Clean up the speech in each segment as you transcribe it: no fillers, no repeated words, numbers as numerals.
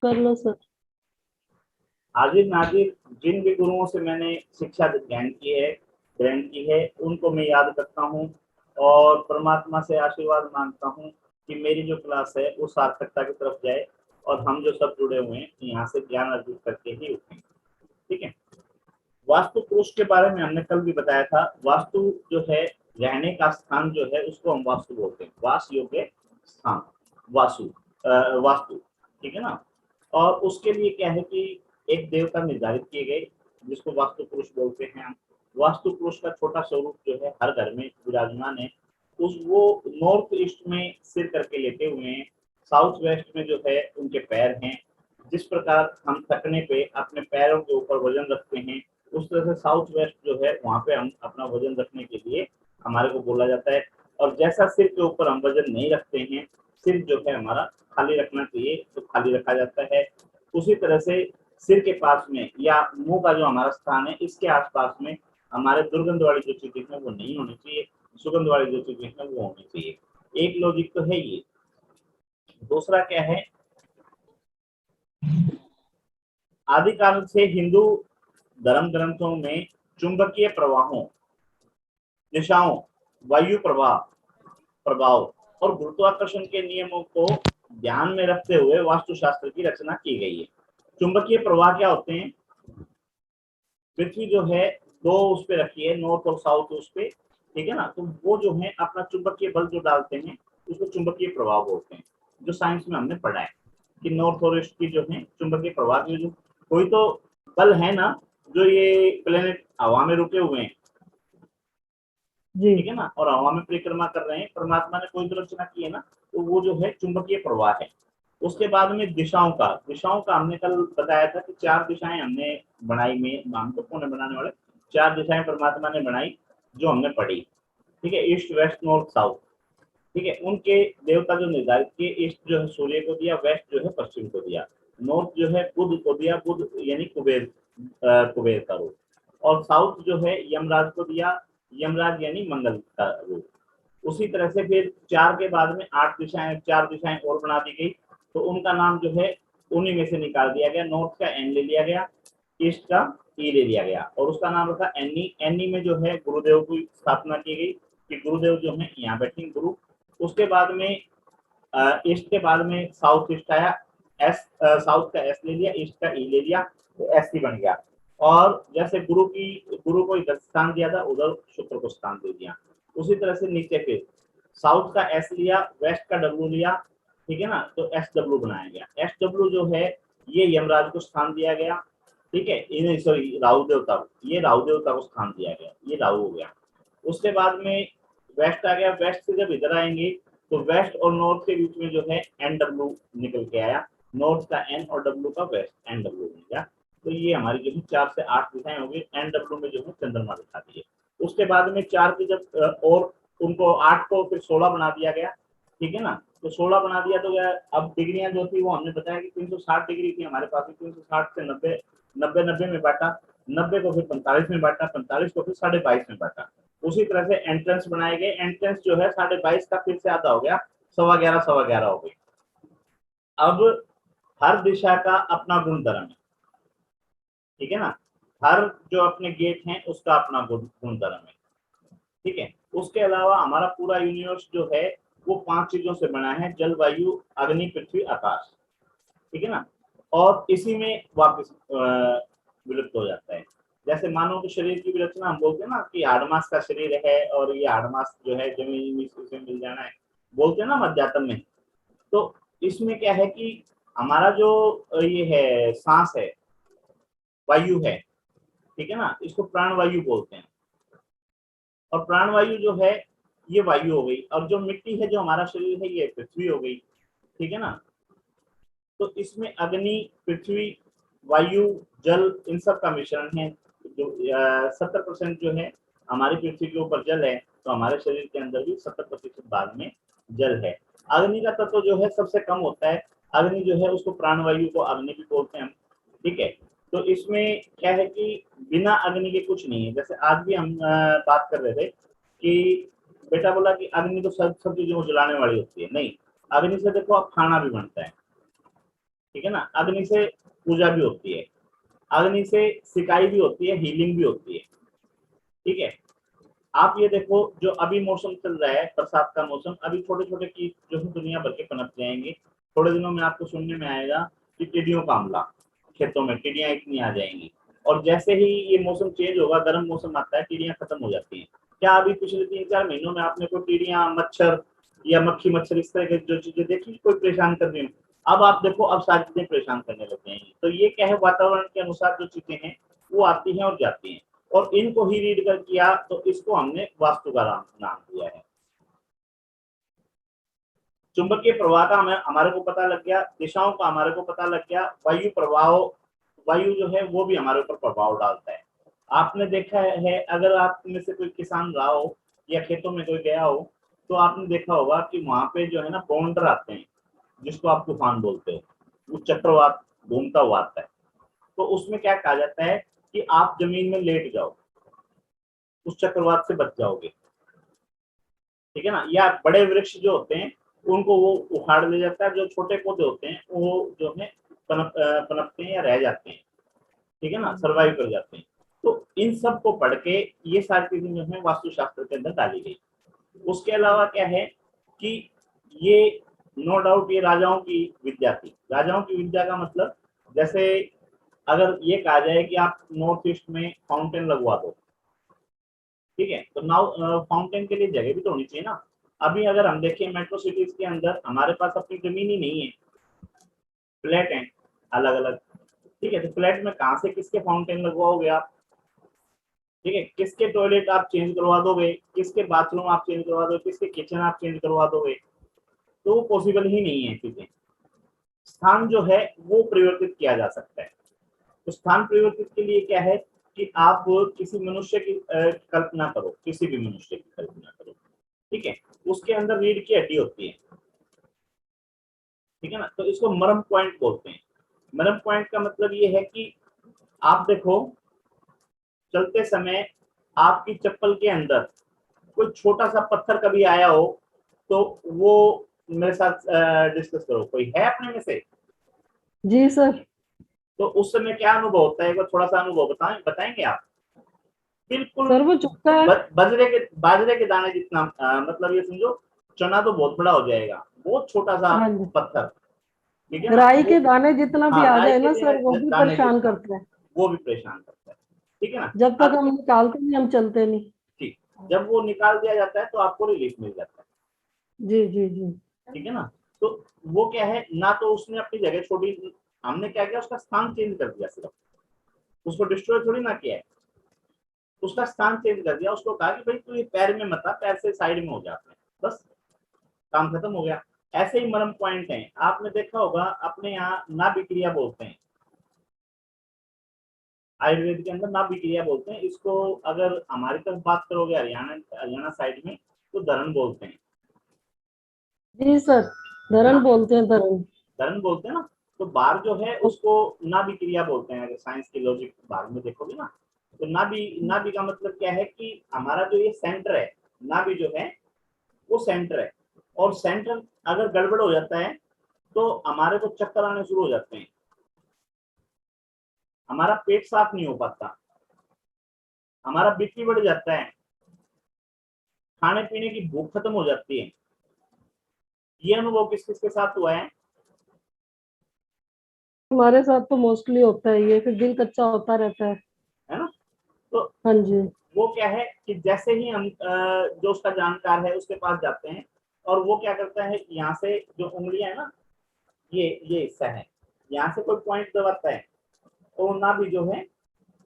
कर लो सर। हाजिर नाजिर, जिन भी गुरुओं से मैंने शिक्षा ग्रहण की है उनको मैं याद करता हूँ और परमात्मा से आशीर्वाद मांगता हूँ कि मेरी जो क्लास है वो सार्थकता की तरफ जाए और हम जो सब जुड़े हुए हैं यहाँ से ज्ञान अर्जित करके ही उठें। ठीक है। वास्तु पुरुष के बारे में हमने कल भी बताया था। वास्तु जो है, रहने का स्थान जो है उसको हम वास्तु बोलते हैं, वास योग्य स्थान, वास्तु। ठीक है ना। और उसके लिए क्या है कि एक देवता निर्धारित किए गए जिसको वास्तु पुरुष बोलते हैं हम। वास्तु पुरुष का छोटा स्वरूप जो है हर घर में विराजमान है। उस वो नॉर्थ ईस्ट में सिर करके लेटे हुए हैं, साउथ वेस्ट में जो है उनके पैर हैं। जिस प्रकार हम थकने पे अपने पैरों के ऊपर वजन रखते हैं, उस तरह से साउथ वेस्ट जो है वहां पे हम अपना वजन रखने के लिए हमारे को बोला जाता है। और जैसा सिर के ऊपर हम वजन नहीं रखते हैं, सिर जो है हमारा खाली रखना चाहिए तो खाली रखा जाता है। उसी तरह से सिर के पास में या मुंह का जो हमारा स्थान है इसके आसपास में हमारे दुर्गंध वाली जो चीजें हैं वो नहीं होनी चाहिए, सुगंध वाली जो चीजें हैं वो होनी चाहिए। एक लॉजिक तो है ये। दूसरा क्या है, आदिकाल से हिंदू धर्म ग्रंथों में चुंबकीय प्रवाहों, दिशाओं, वायु प्रवाह प्रभाव और गुरुत्वाकर्षण के नियमों को ध्यान में रखते हुए वास्तुशास्त्र की रचना की गई है। चुंबकीय प्रवाह क्या होते हैं? पृथ्वी जो है दो उस पे रखी है, नॉर्थ और साउथ उस पे। ठीक है ना। तो वो जो है अपना चुंबकीय बल जो डालते हैं उसको चुंबकीय प्रवाह बोलते हैं। जो साइंस में हमने पढ़ा है कि नॉर्थ और ईस्ट की जो है चुंबकीय प्रवाह की जो कोई तो बल है ना, जो ये प्लेनेट हवा में रुके हुए हैं, जी। ठीक है ना, और हवा में परिक्रमा कर रहे हैं, परमात्मा ने कोई तो रचना की है ना, तो वो जो है चुंबकीय प्रवाह है। उसके बाद में दिशाओं का हमने कल बताया था कि चार दिशाएं हमने बनाई में हमको पुण्य बनाने वाले चार दिशाएं परमात्मा ने बनाई जो हमने पढ़ी। ठीक है, ईस्ट वेस्ट नॉर्थ साउथ। ठीक है, उनके देवता जो निर्धारित किए, ईस्ट जो है सूर्य को दिया, वेस्ट जो है पश्चिम को दिया, नॉर्थ जो है बुध को दिया, बुध यानी कुबेर का रूप, और साउथ जो है यमराज को दिया, यमराज यानी मंगल का रूप। उसी तरह से फिर चार के बाद में चार दिशाएं और बना दी गई, तो उनका नाम जो है उन्हीं में से निकाल दिया गया। नॉर्थ का एन ले लिया गया, ईस्ट का ई ले लिया गया, और उसका नाम रखा एनी। एनी में जो है गुरुदेव की स्थापना की गई कि गुरुदेव जो है यहाँ बैठेंगे गुरु। उसके बाद में ईस्ट के बाद में साउथ ईस्ट आया, साउथ का एस ले लिया, ईस्ट का ई ले लिया, तो एस सी बन गया। और जैसे गुरु को इधर स्थान दिया था, उधर शुक्र को स्थान दे दिया। उसी तरह से नीचे फिर साउथ का एस लिया, वेस्ट का डब्ल्यू लिया, ठीक है ना, तो एस डब्ल्यू बनाया गया। एस डब्ल्यू जो है ये यमराज को स्थान दिया गया। ठीक है, इन्हें सॉरी राहु देवता, ये राहु देवता को स्थान दिया गया, ये राहु हो गया। उसके बाद में वेस्ट आ गया। वेस्ट से जब इधर आएंगे तो वेस्ट और नॉर्थ के बीच में जो है एन डब्ल्यू निकल के आया, नॉर्थ का एन और डब्ल्यू का वेस्ट, एन डब्ल्यू बन गया। तो ये हमारी जो है 4 से 8 दिशाएं होगी। एन डब्ल्यू में जो है चंद्रमा दिखा दिए। उसके बाद में 4 की जब और उनको 8 को फिर 16 बना दिया गया। ठीक है ना, तो 16 बना दिया तो अब डिग्रियां जो थी वो हमने बताया कि 360 डिग्री थी हमारे पास। 360 से 90 90 90 में बांटा, 90 को फिर 45 में बांटा, 45 को फिर 22.5 में बांटा। उसी तरह से एंट्रेंस बनाए गए। एंट्रेंस जो है 22.5 का फिर से आधा हो गया, 11.25 हो गई। अब हर दिशा का अपना गुणधर्म है। ठीक है ना, हर जो अपने गेट हैं उसका अपना गुणधर्म है। ठीक है, उसके अलावा हमारा पूरा यूनिवर्स जो है वो 5 चीजों से बना है, जल वायु अग्नि पृथ्वी आकाश। ठीक है ना, और इसी में वापस विलुप्त हो जाता है। जैसे मानव के शरीर की भी रचना हम बोलते हैं ना कि हाड़मास का शरीर है और ये हाड़मास जो है जमीन में से मिल जाना है, बोलते हैं ना अध्यात्म में। तो इसमें क्या है कि हमारा जो ये है सांस है, वायु है, ठीक है ना, इसको प्राण वायु बोलते हैं। और प्राण वायु जो है ये वायु हो गई, और जो मिट्टी है जो हमारा शरीर है ये पृथ्वी हो गई। ठीक है ना, तो इसमें अग्नि, पृथ्वी, वायु, जल, इन सब का मिश्रण है। जो 70% जो है हमारी पृथ्वी के ऊपर जल है, तो हमारे शरीर के अंदर भी 70% भाग में जल है। अग्नि का तत्व जो है सबसे कम होता है। अग्नि जो है उसको प्राण वायु को अग्नि भी बोलते हैं हम। ठीक है, तो इसमें क्या है कि बिना अग्नि के कुछ नहीं है। जैसे आज भी हम बात कर रहे थे कि बेटा बोला कि अग्नि तो सब चीजों को जलाने वाली होती है। नहीं, अग्नि से देखो अब खाना भी बनता है। ठीक है ना। अग्नि से पूजा भी होती है, अग्नि से सिकाई भी होती है, हीलिंग भी होती है। ठीक है, आप ये देखो जो अभी मौसम चल रहा है बरसात का मौसम, अभी छोटे छोटे कीट जो है दुनिया भर के पनप जाएंगे। थोड़े दिनों में आपको सुनने में आएगा कि टिड्डियों का हमला, खेतों में टिड्डियां इतनी आ जाएंगी। और जैसे ही ये मौसम चेंज होगा, गर्म मौसम आता है, टिड्डियां खत्म हो जाती हैं। क्या अभी पिछले 3-4 महीनों में आपने कोई टिड्डियां, मच्छर या मक्खी मच्छर इस तरह की जो चीजें देखी कोई परेशान कर रही हो? अब आप देखो, अब सारी चीजें परेशान करने लग जाएंगी। तो ये क्या है, वातावरण के अनुसार जो चीजें हैं वो आती हैं और जाती हैं, और इनको ही रीड कर किया, तो इसको हमने वास्तु का नाम दिया है। चुंबकीय प्रवाह का हमें हमारे को पता लग गया, दिशाओं का हमारे को पता लग गया, वायु प्रवाह, वायु जो है वो भी हमारे ऊपर प्रभाव डालता है। आपने देखा है, अगर आप में से कोई किसान रहा हो या खेतों में कोई गया हो, तो आपने देखा होगा कि वहां पे जो है ना बाउंडर आते हैं, जिसको आप तूफान बोलते हो, वो चक्रवात घूमता हुआ आता है। तो उसमें क्या कहा जाता है कि आप जमीन में लेट जाओ, उस चक्रवात से बच जाओगे। ठीक है ना। या बड़े वृक्ष जो होते हैं उनको वो उखाड़ ले जाता है, जो छोटे पौधे होते हैं वो जो है पनपते हैं या रह जाते हैं। ठीक है ना, सर्वाइव कर जाते हैं। तो इन सब को पढ़ के ये सारी चीजें जो है वास्तुशास्त्र के अंदर डाली गई। उसके अलावा क्या है कि ये नो डाउट ये राजाओं की विद्या थी। राजाओं की विद्या का मतलब, जैसे अगर ये कहा जाए कि आप नॉर्थ ईस्ट में फाउंटेन लगवा दो, ठीक है, तो नाउ फाउंटेन के लिए जगह भी तो होनी चाहिए ना। अभी अगर हम देखें मेट्रो सिटीज के अंदर हमारे पास अपनी जमीन ही नहीं है, फ्लैट हैं अलग अलग। ठीक है, तो फ्लैट में कहाँ से किसके फाउंटेन लगवाओगे आप? ठीक है, किसके टॉयलेट आप चेंज करवा दोगे, किसके बाथरूम आप चेंज करवा दोगे, किसके किचन आप चेंज करवा दोगे? तो वो पॉसिबल ही नहीं है चीजें। स्थान जो है वो परिवर्तित किया जा सकता है। तो स्थान परिवर्तित के लिए क्या है कि आप किसी मनुष्य की कल्पना करो, किसी भी मनुष्य की कल्पना करो, ठीक है, उसके अंदर रीढ़ की हड्डी होती है। ठीक है ना, तो इसको मरम पॉइंट बोलते हैं। मरम पॉइंट का मतलब ये है कि आप देखो, चलते समय आपकी चप्पल के अंदर कोई छोटा सा पत्थर कभी आया हो, तो वो मेरे साथ डिस्कस करो, कोई है अपने में से? जी सर। तो उस समय क्या अनुभव होता है, एक बार थोड़ा सा अनुभव बताएंगे आप? बिल्कुल सर वो चुपता है। बाजरे के दाने जितना, मतलब ये समझो, चना तो बहुत बड़ा हो जाएगा, बहुत छोटा सा हाँ जी। पत्थर। ठीक है ना राई वो, के दाने जितना भी हाँ, आ राई जाए के ना सर, वो भी दाने परेशान जितना, करता है। वो भी परेशान करता है। ठीक है ना। जब तक अब हम निकालते नहीं, हम चलते नहीं। ठीक, जब वो निकाल दिया जाता है तो आपको रिलीफ मिल जाता है। जी जी जी। ठीक है ना। तो वो क्या है ना, तो उसने अपनी जगह छोड़ी, हमने क्या किया, उसका स्थान चेंज कर दिया, सिर्फ उसको डिस्ट्रॉय थोड़ी ना किया है, उसका स्थान चेंज कर दिया। उसको कहा कि भाई तू ये पैर में मत आ, पैर से साइड में हो जाते हैं, बस काम खत्म हो गया। ऐसे ही मरम पॉइंट है, आपने देखा होगा अपने यहाँ नाभि क्रिया बोलते हैं, आयुर्वेद के अंदर नाभि क्रिया बोलते हैं इसको। अगर हमारी तरफ बात करोगे हरियाणा हरियाणा साइड में, तो धरण बोलते हैं। जी सर, है धरण ना, बोलते हैं, धरण। धरण बोलते हैं ना। तो बार जो है उसको नाभि क्रिया बोलते हैं। अगर साइंस की लॉजिक बार में देखोगे ना, तो नाभि नाभि का मतलब क्या है कि हमारा जो ये सेंटर है, नाभि जो है वो सेंटर है। और सेंटर अगर गड़बड़ हो जाता है तो हमारे को चक्कर आने शुरू हो जाते हैं, हमारा पेट साफ नहीं हो पाता, हमारा बीपी बढ़ जाता है, खाने पीने की भूख खत्म हो जाती है। ये अनुभव किस किस के साथ हुआ है? हमारे साथ तो मोस्टली होता है ये, फिर दिल कच्चा होता रहता है। है ना। तो हाँ जी। वो क्या है कि जैसे ही हम जो उसका जानकार है उसके पास जाते हैं, और वो क्या करता है, यहाँ से जो उंगलियां है ना, ये हिस्सा है, यहाँ से कोई पॉइंट दबाता है, तो नाभि जो है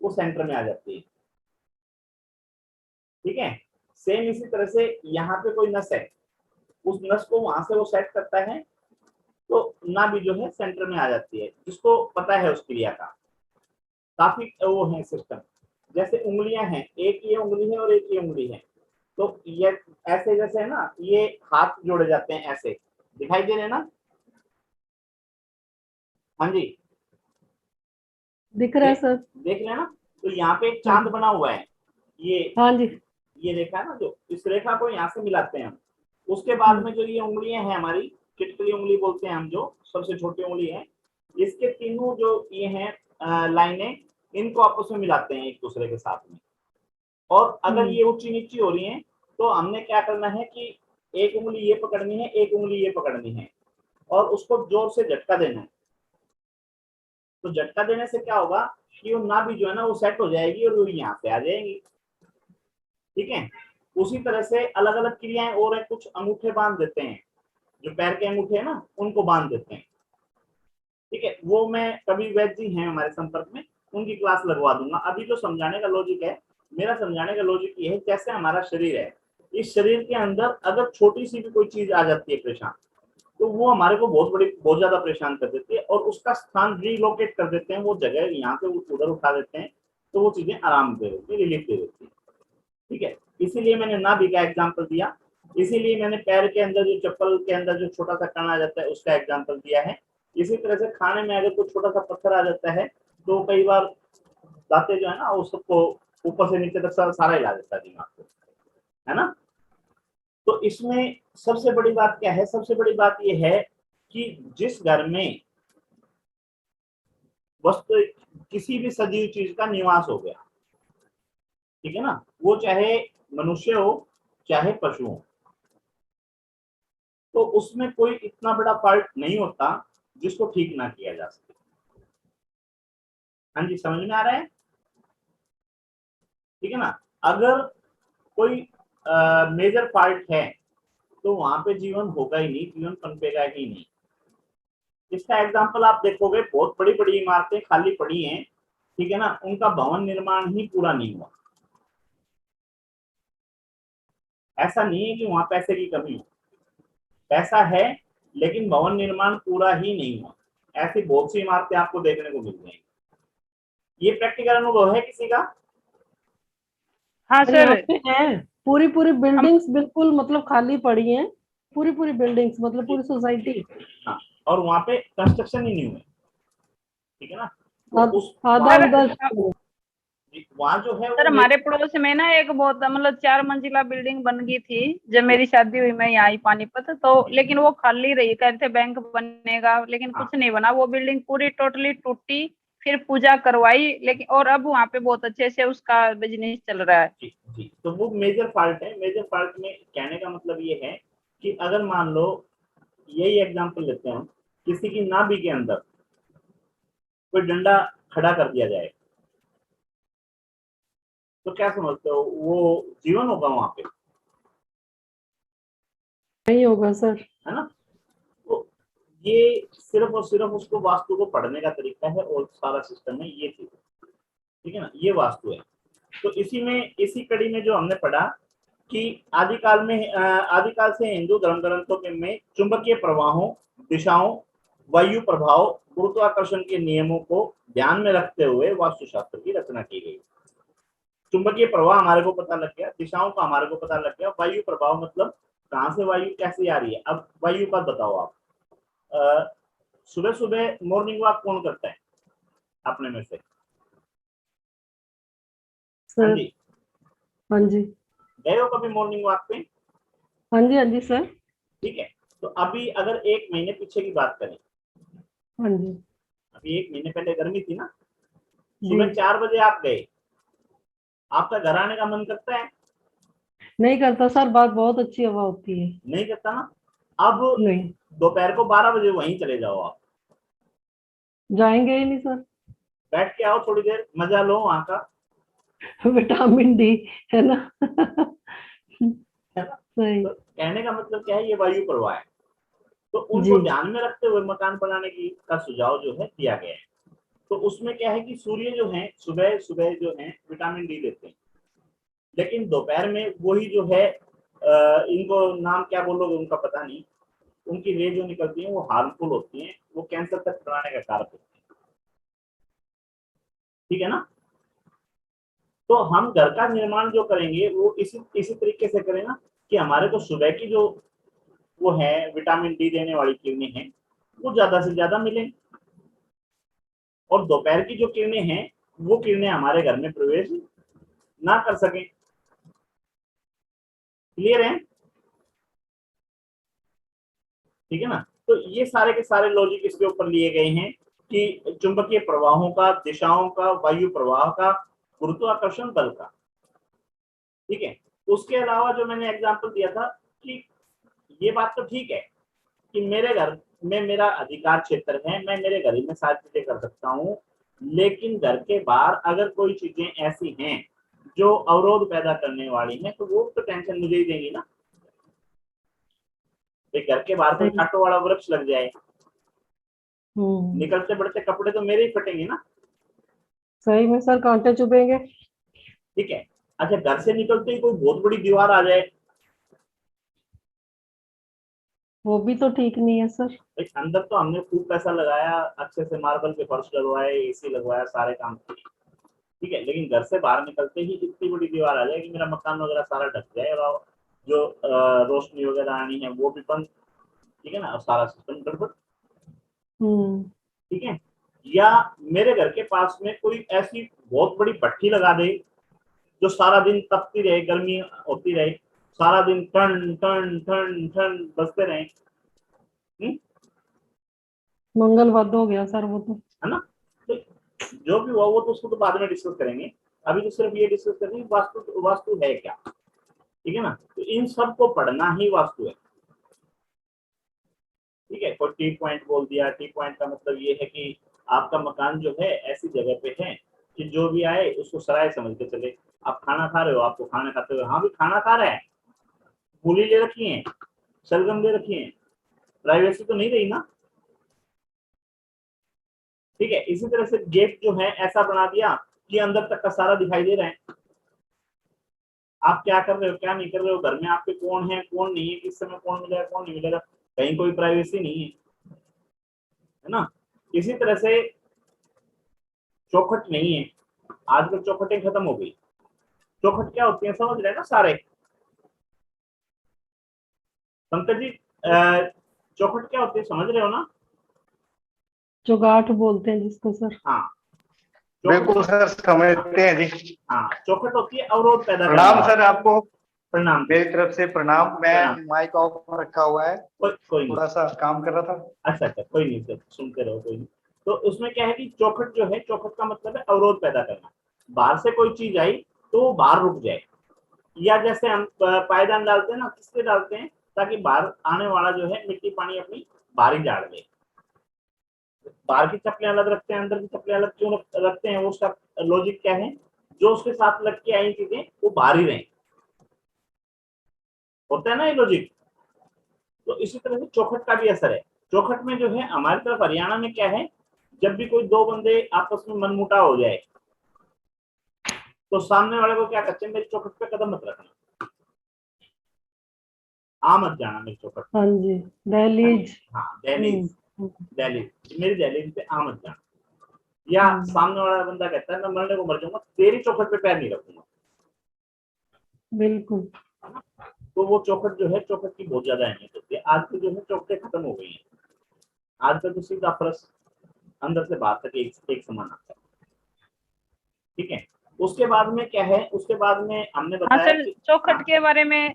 वो सेंटर में आ जाती है। ठीक है, सेम इसी तरह से यहाँ पे कोई नस है, उस नस को वहां से वो सेट करता है, तो नाभि जो है सेंटर में आ जाती है, जिसको पता है उस क्रिया का। काफी वो है सिस्टम। जैसे उंगलियां हैं, एक ये उंगली है और एक ये उंगली है, तो ये ऐसे जैसे है ना, ये हाथ जोड़े जाते हैं, ऐसे दिखाई दे रहे हैं ना? हाँ जी, दिख रहा है देख सर। देख रहे हैं ना। तो यहाँ पे एक हाँ चांद जी। बना हुआ है, ये हाँ जी। ये रेखा है ना, जो इस रेखा को यहाँ से मिलाते हैं हम। उसके बाद में जो ये उंगलियां हैं हमारी, किटकली उंगली बोलते हैं हम, जो सबसे छोटी उंगली है, इसके तीनों जो ये हैं लाइनें, इनको आपस में मिलाते हैं एक दूसरे के साथ में। और अगर ये ऊंची नीची हो रही हैं तो हमने क्या करना है कि एक उंगली ये पकड़नी है, एक उंगली ये पकड़नी है, और उसको जोर से झटका देना है। तो झटका देने से क्या होगा कि वो नाभि जो है ना वो सेट हो जाएगी और वो यहाँ पे आ जाएगी। ठीक है। उसी तरह से अलग अलग क्रियाएं और है, कुछ अंगूठे बांध देते हैं, जो पैर के अंगूठे है ना उनको बांध देते हैं। ठीक है, वो मैं कभी वैद्य जी हैं हमारे संपर्क में, उनकी क्लास लगवा दूंगा। अभी जो समझाने का लॉजिक है, मेरा समझाने का लॉजिक ये है, जैसे हमारा शरीर है, इस शरीर के अंदर अगर छोटी सी भी कोई चीज आ जाती है परेशान, तो वो हमारे को बहुत ज्यादा परेशान कर देती है, और उसका स्थान रिलोकेट कर देते हैं, वो जगह यहाँ से उधर उठा देते हैं, तो वो चीजें आराम दे देती है, रिलीफ दे देती है। ठीक है, इसीलिए मैंने नाभि का एग्जाम्पल दिया, इसीलिए मैंने पैर के अंदर जो चप्पल के अंदर जो छोटा सा कण आ जाता है उसका एग्जाम्पल दिया है। इसी तरह से खाने में अगर कोई छोटा सा पत्थर आ जाता है तो कई बार दाते जो है ना उसको ऊपर से नीचे तक सारा हिला देता है दिमाग को, है ना। तो इसमें सबसे बड़ी बात क्या है, सबसे बड़ी बात यह है कि जिस घर में वस्तु किसी भी सजीव चीज का निवास हो गया, ठीक है ना, वो चाहे मनुष्य हो चाहे पशु हो, तो उसमें कोई इतना बड़ा फॉल्ट नहीं होता जिसको ठीक ना किया जा सके। हाँ जी, समझ में आ रहा है। ठीक है ना। अगर कोई मेजर फॉल्ट है तो वहां पे जीवन होगा ही नहीं, जीवन पनपेगा ही नहीं। इसका एग्जाम्पल आप देखोगे, बहुत बड़ी बड़ी इमारतें खाली पड़ी हैं, ठीक है ना, उनका भवन निर्माण ही पूरा नहीं हुआ। ऐसा नहीं है कि वहां पैसे की कमी हो, पैसा है लेकिन भवन निर्माण पूरा ही नहीं हुआ। ऐसी बहुत सी इमारतें आपको देखने को मिल जाएंगी। ये प्रैक्टिकल अनुभव है किसी का? हाँ यहाँ सर। पे है, पूरी पूरी हम बिल्डिंग्स बिल्कुल मतलब खाली पड़ी हैं, पूरी पूरी बिल्डिंग्स मतलब पूरी सोसाइटी। हाँ, और वहां पे कंस्ट्रक्शन ही नहीं हुए। ठीक है ना। तो उस आधा सर उधर। वहां जो है सर वो हमारे पड़ोस में ना एक बहुत मतलब 4 मंजिला बिल्डिंग बन गई थी जब मेरी शादी हुई, मैं यहाँ आई पानीपत तो, लेकिन वो खाली रही, कह रहे थे बैंक बनेगा लेकिन हाँ कुछ नहीं बना, वो बिल्डिंग पूरी टोटली टूटी। फिर पूजा करवाई लेकिन, और अब वहाँ पे बहुत अच्छे से उसका बिजनेस चल रहा है। जी जी, तो वो मेजर फॉल्ट है। मेजर फॉल्ट में कहने का मतलब ये है कि अगर मान लो, यही एग्जांपल लेते हैं हम, किसी की नाभि के अंदर कोई डंडा खड़ा कर दिया जाए, तो क्या समझते हो, वो जीवन होगा वहां पे? नहीं होगा सर। है ना। तो ये सिर्फ और सिर्फ उसको वास्तु को पढ़ने का तरीका है, और सारा सिस्टम है ये चीज। ठीक है ना, ये वास्तु है। तो इसी में, इसी कड़ी में जो हमने पढ़ा कि आदिकाल से हिंदू धर्म ग्रंथों के में चुंबकीय प्रवाहों, दिशाओं, वायु प्रभाव, गुरुत्वाकर्षण के नियमों को ध्यान में रखते हुए वास्तुशास्त्र की रचना की गई। चुंबकीय प्रवाह हमारे को पता लग गया, दिशाओं का हमारे को पता लग गया, वायु प्रभाव मतलब कहां से वायु कैसे आ रही है। अब वायु का बताओ आप, सुबह सुबह मॉर्निंग वॉक कौन करता है अपने में से? हाँ सर। जी, हाँ जी। गए हो कभी मॉर्निंग वॉक पे? हाँ जी, हाँ जी सर। ठीक है, तो अभी अगर 1 महीने पीछे की बात करें, हाँ जी। अभी 1 महीने पहले गर्मी थी ना, जी। सुबह 4 बजे आप गए, आपका घर आने का मन करता है? नहीं करता सर, बात बहुत अच्छी हवा होती है। नहीं करता ना। अब नहीं। दोपहर को 12 बजे वहीं चले जाओ आप, जाएंगे ही नहीं सर। बैठ के आओ, थोड़ी देर मजा लो वहां का। विटामिन डी, है ना। है ना। सही। तो कहने का मतलब क्या है, ये वायु प्रवाह है। तो जी। उनको ध्यान में रखते हुए मकान बनाने की का सुझाव जो है दिया गया है। तो उसमें क्या है कि सूर्य जो है सुबह सुबह जो है विटामिन डी देते हैं, लेकिन दोपहर में वही जो है इनको नाम क्या बोलोगे उनका पता नहीं, उनकी रे जो निकलती है वो हार्मफुल होती है, वो कैंसर तक बढ़ाने का कारक होती है। ठीक है ना। तो हम घर का निर्माण जो करेंगे वो इसी तरीके से करें ना, कि हमारे को सुबह की जो वो है विटामिन डी देने वाली किरणें हैं वो ज्यादा से ज्यादा मिलें, और दोपहर की जो किरणें हैं वो किरणें हमारे घर में प्रवेश ना कर सकें। क्लियर है? ठीक है ना। तो ये सारे के सारे लॉजिक इसके ऊपर लिए गए हैं कि चुंबकीय प्रवाहों का, दिशाओं का, वायु प्रवाह का, गुरुत्वाकर्षण बल का। ठीक है, उसके अलावा जो मैंने एग्जांपल दिया था कि ये बात तो ठीक है कि मेरे घर में मेरा अधिकार क्षेत्र है, मैं मेरे घर में सारी चीजें कर सकता हूँ, लेकिन घर के बाहर अगर कोई चीजें ऐसी हैं जो अवरोध पैदा करने वाली हैं तो वो तो टेंशन मुझे ही देगी ना। घर के बाहर कोई सही। कांटों वाला वृक्ष लग जाए, हम्म। निकलते बढ़ते कपड़े तो मेरे ही फटेंगे ना। सही में सर, कांटे चुभेंगे। ठीक है, अच्छा घर से निकलते ही कोई बहुत बड़ी दीवार आ जाए, वो भी तो ठीक नहीं है सर। भाई अंदर तो हमने खूब पैसा लगाया, अच्छे से मार्बल के फर्श लगवाए, एसी लगवाया, सारे काम किए, ठीक है, लेकिन घर से बाहर निकलते ही इतनी बड़ी दीवार आ जाए कि मेरा मकान वगैरह सारा ढक जाए और जो रोशनी वगैरह आनी है वो भी बंद, ठीक है ना, और सारा सिस्टम गड़बड़। हम्म। ठीक है, या मेरे घर के पास में कोई ऐसी बहुत बड़ी भट्ठी लगा दे जो सारा दिन तपती रहे, गर्मी होती रहे, सारा दिन ठंड ठंड ठंड ठंड बजते रहे, मंगल वाद हो गया सर वो तो। है ना। तो जो भी हुआ वो तो उसको तो बाद में डिस्कस करेंगे, अभी तो सिर्फ ये डिस्कस करेंगे वास्तु, वास्तु है क्या। ठीक है ना, तो इन सब को पढ़ना ही वास्तु है। ठीक है, कोई टी पॉइंट बोल दिया, टी पॉइंट का मतलब ये है कि आपका मकान जो है ऐसी जगह पे है कि जो भी आए उसको सराय समझ के चले। आप खाना खा रहे हो, आपको खाना खाते हुए हाँ भी खाना खा रहे हैं, मूली ले रखी है, शलगम ले रखी है, प्राइवेसी तो नहीं रही ना। ठीक है, इसी तरह से गेट जो है ऐसा बना दिया कि अंदर तक का सारा दिखाई दे रहा है, आप क्या कर रहे हो क्या नहीं कर रहे हो, घर में आपके कौन है कौन नहीं है, किस समय कौन मिलेगा कौन नहीं मिलेगा, कहीं कोई प्राइवेसी नहीं है ना। इसी तरह से चौखट नहीं है, आजकल चौखटें खत्म हो गई। चौखट क्या होती है समझ रहे हैं ना सारे पंकज जी, चौखट क्या होती है समझ रहे हो ना। चौगाठ बोलते हैं जिसको सर। हाँ, बिल्कुल सर, समझते हैं जी। हाँ, चौखट होती है अवरोध पैदा करने प्रणाम वाली। सर आपको, प्रणाम मेरी तरफ से प्रणाम। प्रणाम। मैं माइक ऑफ रखा हुआ है, कोई नहीं, थोड़ा सा काम कर रहा था। अच्छा अच्छा कोई नहीं सर, सुनते रहो कोई नहीं। तो उसमें क्या है कि चौखट जो है, चौखट का मतलब है अवरोध पैदा करना, बाहर से कोई चीज आई तो वो बाहर रुक जाए, या जैसे हम पायदान डालते हैं ना, किसके डालते हैं ताकि बाहर आने वाला जो है मिट्टी पानी अपनी बाहर ही झाड़ ले। बाहर की चप्पलें अलग रखते हैं, अंदर की चप्पलें अलग क्यों रखते हैं, वो उसका लॉजिक क्या है, जो उसके साथ लग के आई चीजें वो बाहर ही रहें, होता है ना ये लॉजिक। तो इसी तरह से चौखट का भी असर है। चौखट में जो है हमारी तरफ हरियाणा में क्या है, जब भी कोई दो बंदे आपस में मनमुटाव हो जाए तो सामने वाले को क्या कहते हैं, मेरी चौखट पे कदम मत रखना, आ मत जाना मेरी चौखट पे। हाँ जी, दहलीज। हाँ दहलीज, दहलीज मेरी दहलीज पे आ मत जाना। या हम्म। सामने वाला बंदा कहता है मैं मरने को मर जाऊंगा, तेरी चौखट पे पैर नहीं रखूंगा। बिल्कुल। तो वो चौखट जो है, चौखट की बहुत ज्यादा अहमियत होती है। आज की जो है चौखटें खत्म हो गई हैं, आज का तो सीधा फर्श अंदर से बाहर तक एक समान आता है। ठीक है, उसके बाद में क्या है, उसके बाद में हमने हाँ बताया सर, कि चौखट के बारे में,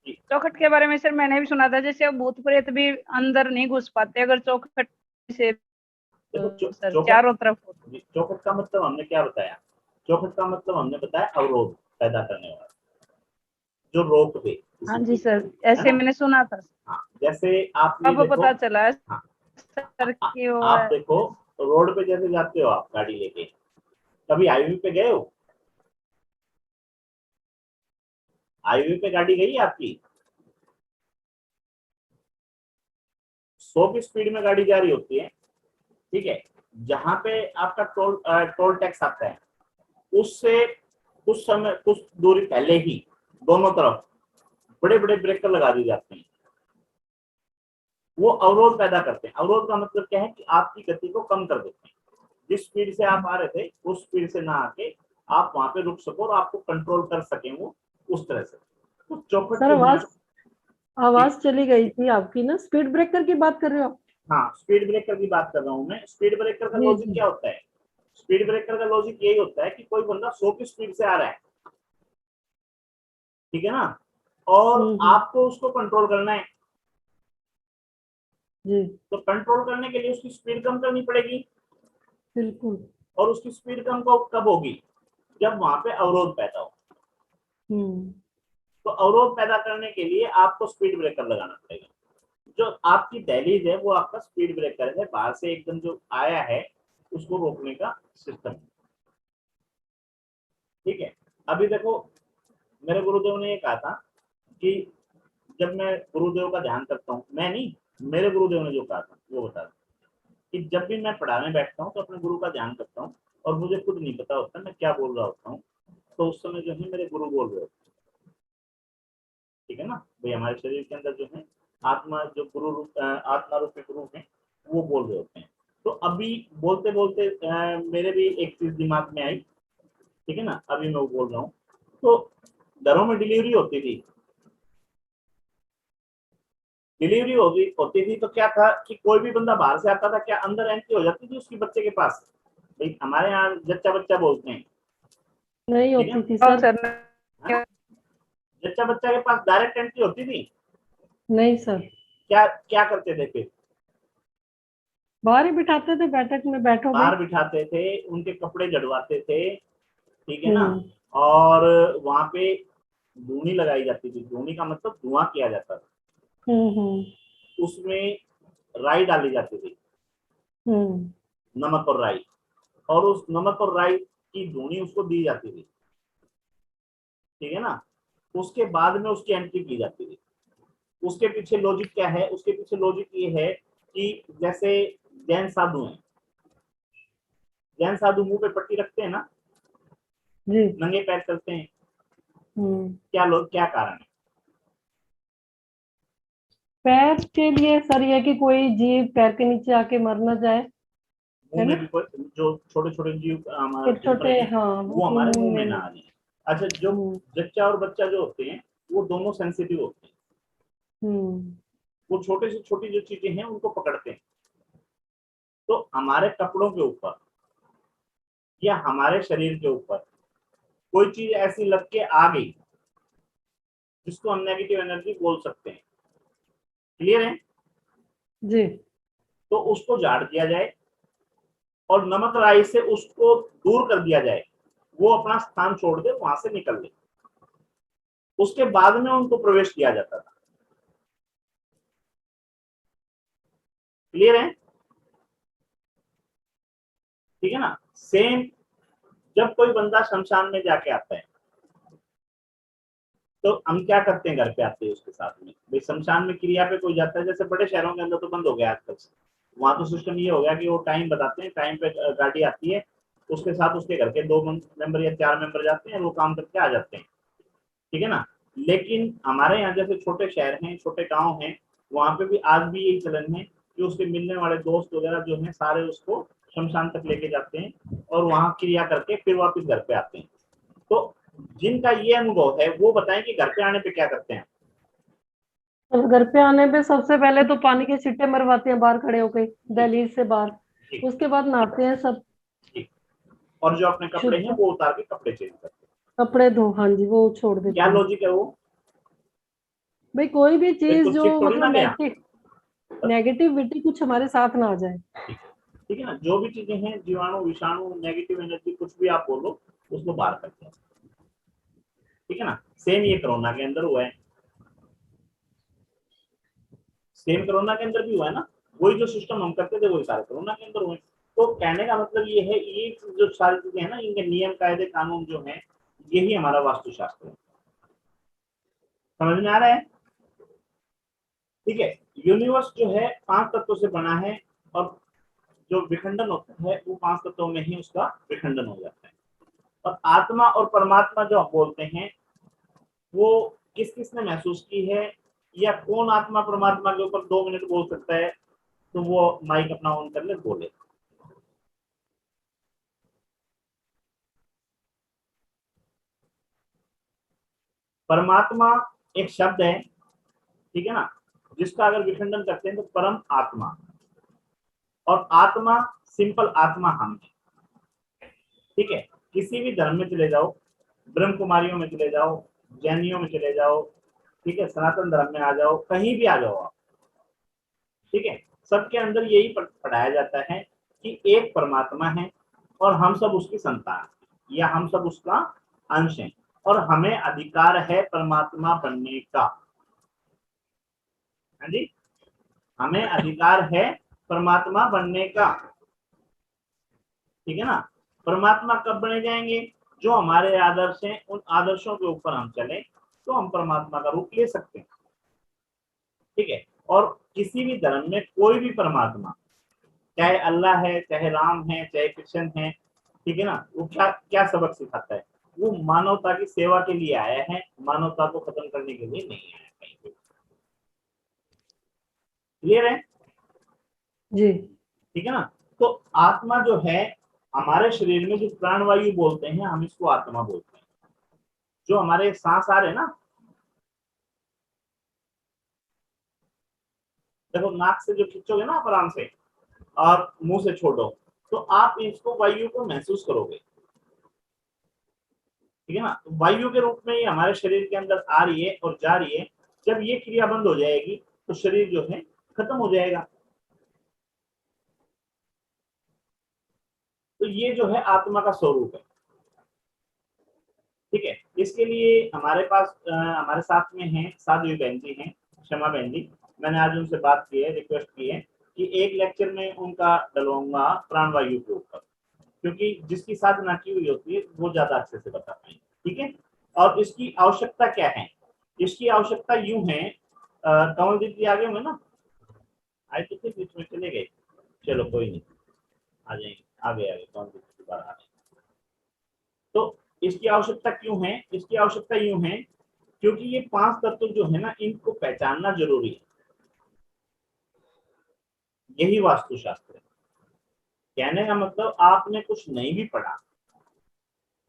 जी, चौखट के बारे में सर मैंने भी सुना था, जैसे अब भूत प्रेत भी अंदर नहीं घुस पाते अगर चौखट से देखो सर चौखट, चारों तरफ हो। चौखट का मतलब हमने क्या बताया, चौखट का मतलब हमने बताया अवरोध पैदा करने वाला, जो रोक दे हाँ किसी जी चीज सर, है ऐसे ना। मैंने सुना था। हाँ, जैसे आप ये अब देखो, पता चला है हाँ, सर कि वो आप है। देखो रोड पे जैसे जाते हो आप गाड़ी लेके, कभी हाईवे पे गए हो, हाईवे पे गाड़ी गई है आपकी, 100 की स्पीड में गाड़ी जा रही होती है, ठीक है, जहां पे आपका टोल टैक्स आता है, उससे कुछ समय कुछ दूरी पहले ही दोनों तरफ बड़े बड़े ब्रेकर लगा दिए जाते हैं, वो अवरोध पैदा करते हैं। अवरोध का मतलब क्या है कि आपकी गति को कम कर देते हैं, जिस स्पीड से आप आ रहे थे उस स्पीड से ना आके आप वहां पे रुक सको और आपको कंट्रोल कर सके वो उस तरह से। तो चौखट सर जो है, आवाज आवाज चली गई थी आपकी ना, स्पीड ब्रेकर की बात कर रहे हो आप? हाँ स्पीड ब्रेकर की बात कर रहा हूँ मैं। स्पीड ब्रेकर का जी लॉजिक जी। क्या होता है, स्पीड ब्रेकर का लॉजिक यही होता है कि कोई बंदा 100 की स्पीड से आ रहा है, ठीक है ना, और हम्म। आपको उसको कंट्रोल करना है, जी। तो कंट्रोल करने के लिए उसकी स्पीड कम करनी पड़ेगी। बिल्कुल। और उसकी स्पीड कब होगी, जब वहां पे अवरोध पैदा हो। हम्म। तो अवरोध पैदा करने के लिए आपको स्पीड ब्रेकर लगाना पड़ेगा। जो आपकी दहलीज है वो आपका स्पीड ब्रेकर है, बाहर से एकदम जो आया है उसको रोकने का सिस्टम। ठीक है, अभी देखो मेरे गुरुदेव ने ये कहा था कि जब मैं गुरुदेव का ध्यान करता हूँ, मैं नहीं, मेरे गुरुदेव ने जो कहा था वो बता रहा कि जब भी मैं पढ़ाने बैठता हूँ तो अपने गुरु का ध्यान करता हूँ और मुझे खुद नहीं पता होता मैं क्या बोल रहा होता हूँ, तो उस समय जो है मेरे गुरु बोल रहे होते हैं। ठीक है ना भाई, हमारे शरीर के अंदर जो है आत्मा, जो गुरु रूप आत्मा रूपी गुरु है, वो बोल रहे होते हैं। तो अभी बोलते बोलते मेरे भी एक चीज दिमाग में आई। ठीक है ना, अभी मैं वो बोल रहा हूँ। तो घरों में डिलीवरी होती थी, होती थी तो क्या था कि कोई भी बंदा बाहर से आता था, क्या अंदर एंट्री हो जाती थी उसकी बच्चे के पास। भाई हमारे यहाँ जच्चा बच्चा बोलते हैं, नहीं ठीक है, होती थी हाँ सर। सर। है ना? जच्चा बच्चा के पास डायरेक्ट एंट्री होती थी। नहीं सर, क्या क्या करते थे फिर, बाहर ही बिठाते थे, बैठक में बैठो भाई। बाहर बिठाते थे, उनके कपड़े जड़वाते थे, ठीक है ना, हम्म। और वहां पे धूनी लगाई जाती थी। धूनी का मतलब धुआं किया जाता था, हम्म। उसमें राई डाली जाती थी, हम्म। नमक और राई, और उस नमक और राई की धूनी उसको दी जाती थी। ठीक है ना, उसके बाद में उसकी एंट्री की जाती थी। उसके पीछे लॉजिक क्या है, उसके पीछे लॉजिक ये है कि जैसे जैन साधु हैं, जैन साधु मुंह पे पट्टी रखते हैं ना, जी। नंगे पैर चलते हैं, हम्म। क्या लोग, क्या कारण है? पैर के लिए सर ये कि कोई जीव पैर के नीचे आके मर ना जाए, है मुंह में ना। भी जो छोटे छोटे जीव हमारे छोटे फिर छोटे, हैं, हाँ, वो हमारे मुंह मुंह में में ना नहीं। आ जाए। अच्छा, जो हम्म। जच्चा और बच्चा जो होते हैं वो दोनों सेंसिटिव होते हैं, हम्म। वो छोटे से छोटी जो चीजें हैं उनको पकड़ते हैं। तो हमारे कपड़ों के ऊपर या हमारे शरीर के ऊपर कोई चीज ऐसी लग के आ गई जिसको हम नेगेटिव एनर्जी बोल सकते हैं, क्लियर है? जी। तो उसको झाड़ दिया जाए और नमक राई से उसको दूर कर दिया जाए, वो अपना स्थान छोड़ दे, वहां से निकल ले। उसके बाद में उनको प्रवेश किया जाता था, क्लियर है? ठीक है ना। सेम जब कोई बंदा शमशान में जाके आता है तो हम क्या करते हैं, घर पे आते हैं उसके साथ में, भाई शमशान में क्रिया पे कोई जाता है, जैसे बड़े शहरों के अंदर तो बंद हो गया आजकल से, वहां तो सिस्टम ये हो गया कि वो टाइम बताते हैं, टाइम पे गाड़ी आती है, उसके साथ उसके घर के 2 मेंबर या 4 मेंबर जाते हैं, वो काम करके आ जाते हैं। ठीक है ना। लेकिन हमारे यहाँ जैसे छोटे शहर हैं, छोटे गांव हैं, वहां पे भी आज भी यही चलन है कि उसके मिलने वाले दोस्त वगैरह जो हैं सारे उसको शमशान तक लेके जाते हैं और वहां क्रिया करके फिर वापस घर पे आते हैं। तो जिनका ये अनुभव है वो बताएं कि घर पे आने पे क्या करते हैं। और घर पे आने पे सबसे पहले तो पानी के छिट्टे मरवाते हैं बाहर खड़े होके, ठीक दहलीज से बाहर। ठीक उसके बाद नहाते हैं सब। ठीक। और जो अपने कपड़े हैं शुद्ध वो उतार के कपड़े चेंज करते कपड़े धो, हाँ जी, वो छोड़ हैं। क्या देते हैं। लॉजिक है वो? भाई कोई भी भाई चीज कुछ जो सीख थोड़ी ना मतलब गया। नेगेटिविटी कुछ हमारे साथ ना आ जाए। ठीक है ना, जो भी चीजें हैं, जीवाणु, विषाणु, नेगेटिव एनर्जी, कुछ भी आप बोलो, उसको बाहर करते हैं। ठीक है ना। सेम ये कोरोना के अंदर हुआ है, सेम कोरोना के अंदर भी हुआ है ना, वही जो सिस्टम हम करते थे वही सारे कोरोना के अंदर हुए। तो कहने का मतलब ये है, ये जो सारी चीजें हैं ना, इनके नियम कायदे कानून जो है, यही हमारा वास्तुशास्त्र है। समझ में आ रहा है? ठीक है। यूनिवर्स जो है 5 तत्वों से बना है, और जो विखंडन होता है वो 5 तत्वों में ही उसका विखंडन हो जाता है। और आत्मा और परमात्मा जो हम बोलते हैं, वो किस किस ने महसूस की है, या कौन आत्मा परमात्मा के ऊपर 2 मिनट बोल सकता है, तो वो माइक अपना ऑन कर ले, बोले। परमात्मा एक शब्द है, ठीक है ना, जिसका अगर विखंडन करते हैं तो परम आत्मा, और आत्मा सिंपल आत्मा हम है। ठीक है। किसी भी धर्म में चले जाओ, ब्रह्म कुमारियों में चले जाओ, जैनियों में चले जाओ, ठीक है, सनातन धर्म में आ जाओ, कहीं भी आ जाओ आप, ठीक है, सबके अंदर यही पढ़ाया जाता है कि एक परमात्मा है और हम सब उसकी संतान हैं, या हम सब उसका अंश हैं, और हमें अधिकार है परमात्मा बनने का। हाँ जी, हमें अधिकार है परमात्मा बनने का, ठीक है ना। परमात्मा कब बने जाएंगे? जो हमारे आदर्श हैं, उन आदर्शों के ऊपर हम चले तो हम परमात्मा का रूप ले सकते हैं, ठीक है। और किसी भी धर्म में कोई भी परमात्मा, चाहे अल्लाह है, चाहे राम है, चाहे कृष्ण है, ठीक है ना, वो क्या क्या सबक सिखाता है? वो मानवता की सेवा के लिए आया है, मानवता को खत्म करने के लिए नहीं आया कहीं पे। क्लियर है? जी। ठीक है ना। तो आत्मा जो है, हमारे शरीर में जो प्राणवायु बोलते हैं, हम इसको आत्मा बोलते हैं। जो हमारे सांस आ रहे हैं ना, देखो नाक से जो खींचोगे ना आप आराम से और मुंह से छोड़ो, तो आप इसको वायु को महसूस करोगे, ठीक है ना। तो वायु के रूप में ये हमारे शरीर के अंदर आ रही है और जा रही है। जब ये क्रिया बंद हो जाएगी तो शरीर जो है खत्म हो जाएगा। तो ये जो है आत्मा का स्वरूप है, ठीक है। इसके लिए हमारे पास हमारे साथ में है साध्वी बहन जी हैं, क्षमा बहन जी। मैंने आज उनसे बात की है, रिक्वेस्ट की है कि एक लेक्चर में उनका डलवाऊंगा प्राणवायु के ऊपर, क्योंकि जिसकी साधना की हुई होती है वो ज्यादा अच्छे से बता पाएंगे, ठीक है। और इसकी आवश्यकता क्या है? इसकी आवश्यकता यूं है, कमलदीप जी आगे होंगे ना, आए तो थे बीच में चले गए, चलो कोई नहीं, आ जाएंगे, आगे आगे कमलदीप जी दोबारा आ जाएंगे। तो इसकी आवश्यकता क्यों है? इसकी आवश्यकता यूं है क्योंकि ये 5 तत्व जो है ना, इनको पहचानना जरूरी है। यही वास्तुशास्त्र है। कहने का मतलब आपने कुछ नहीं भी पढ़ा,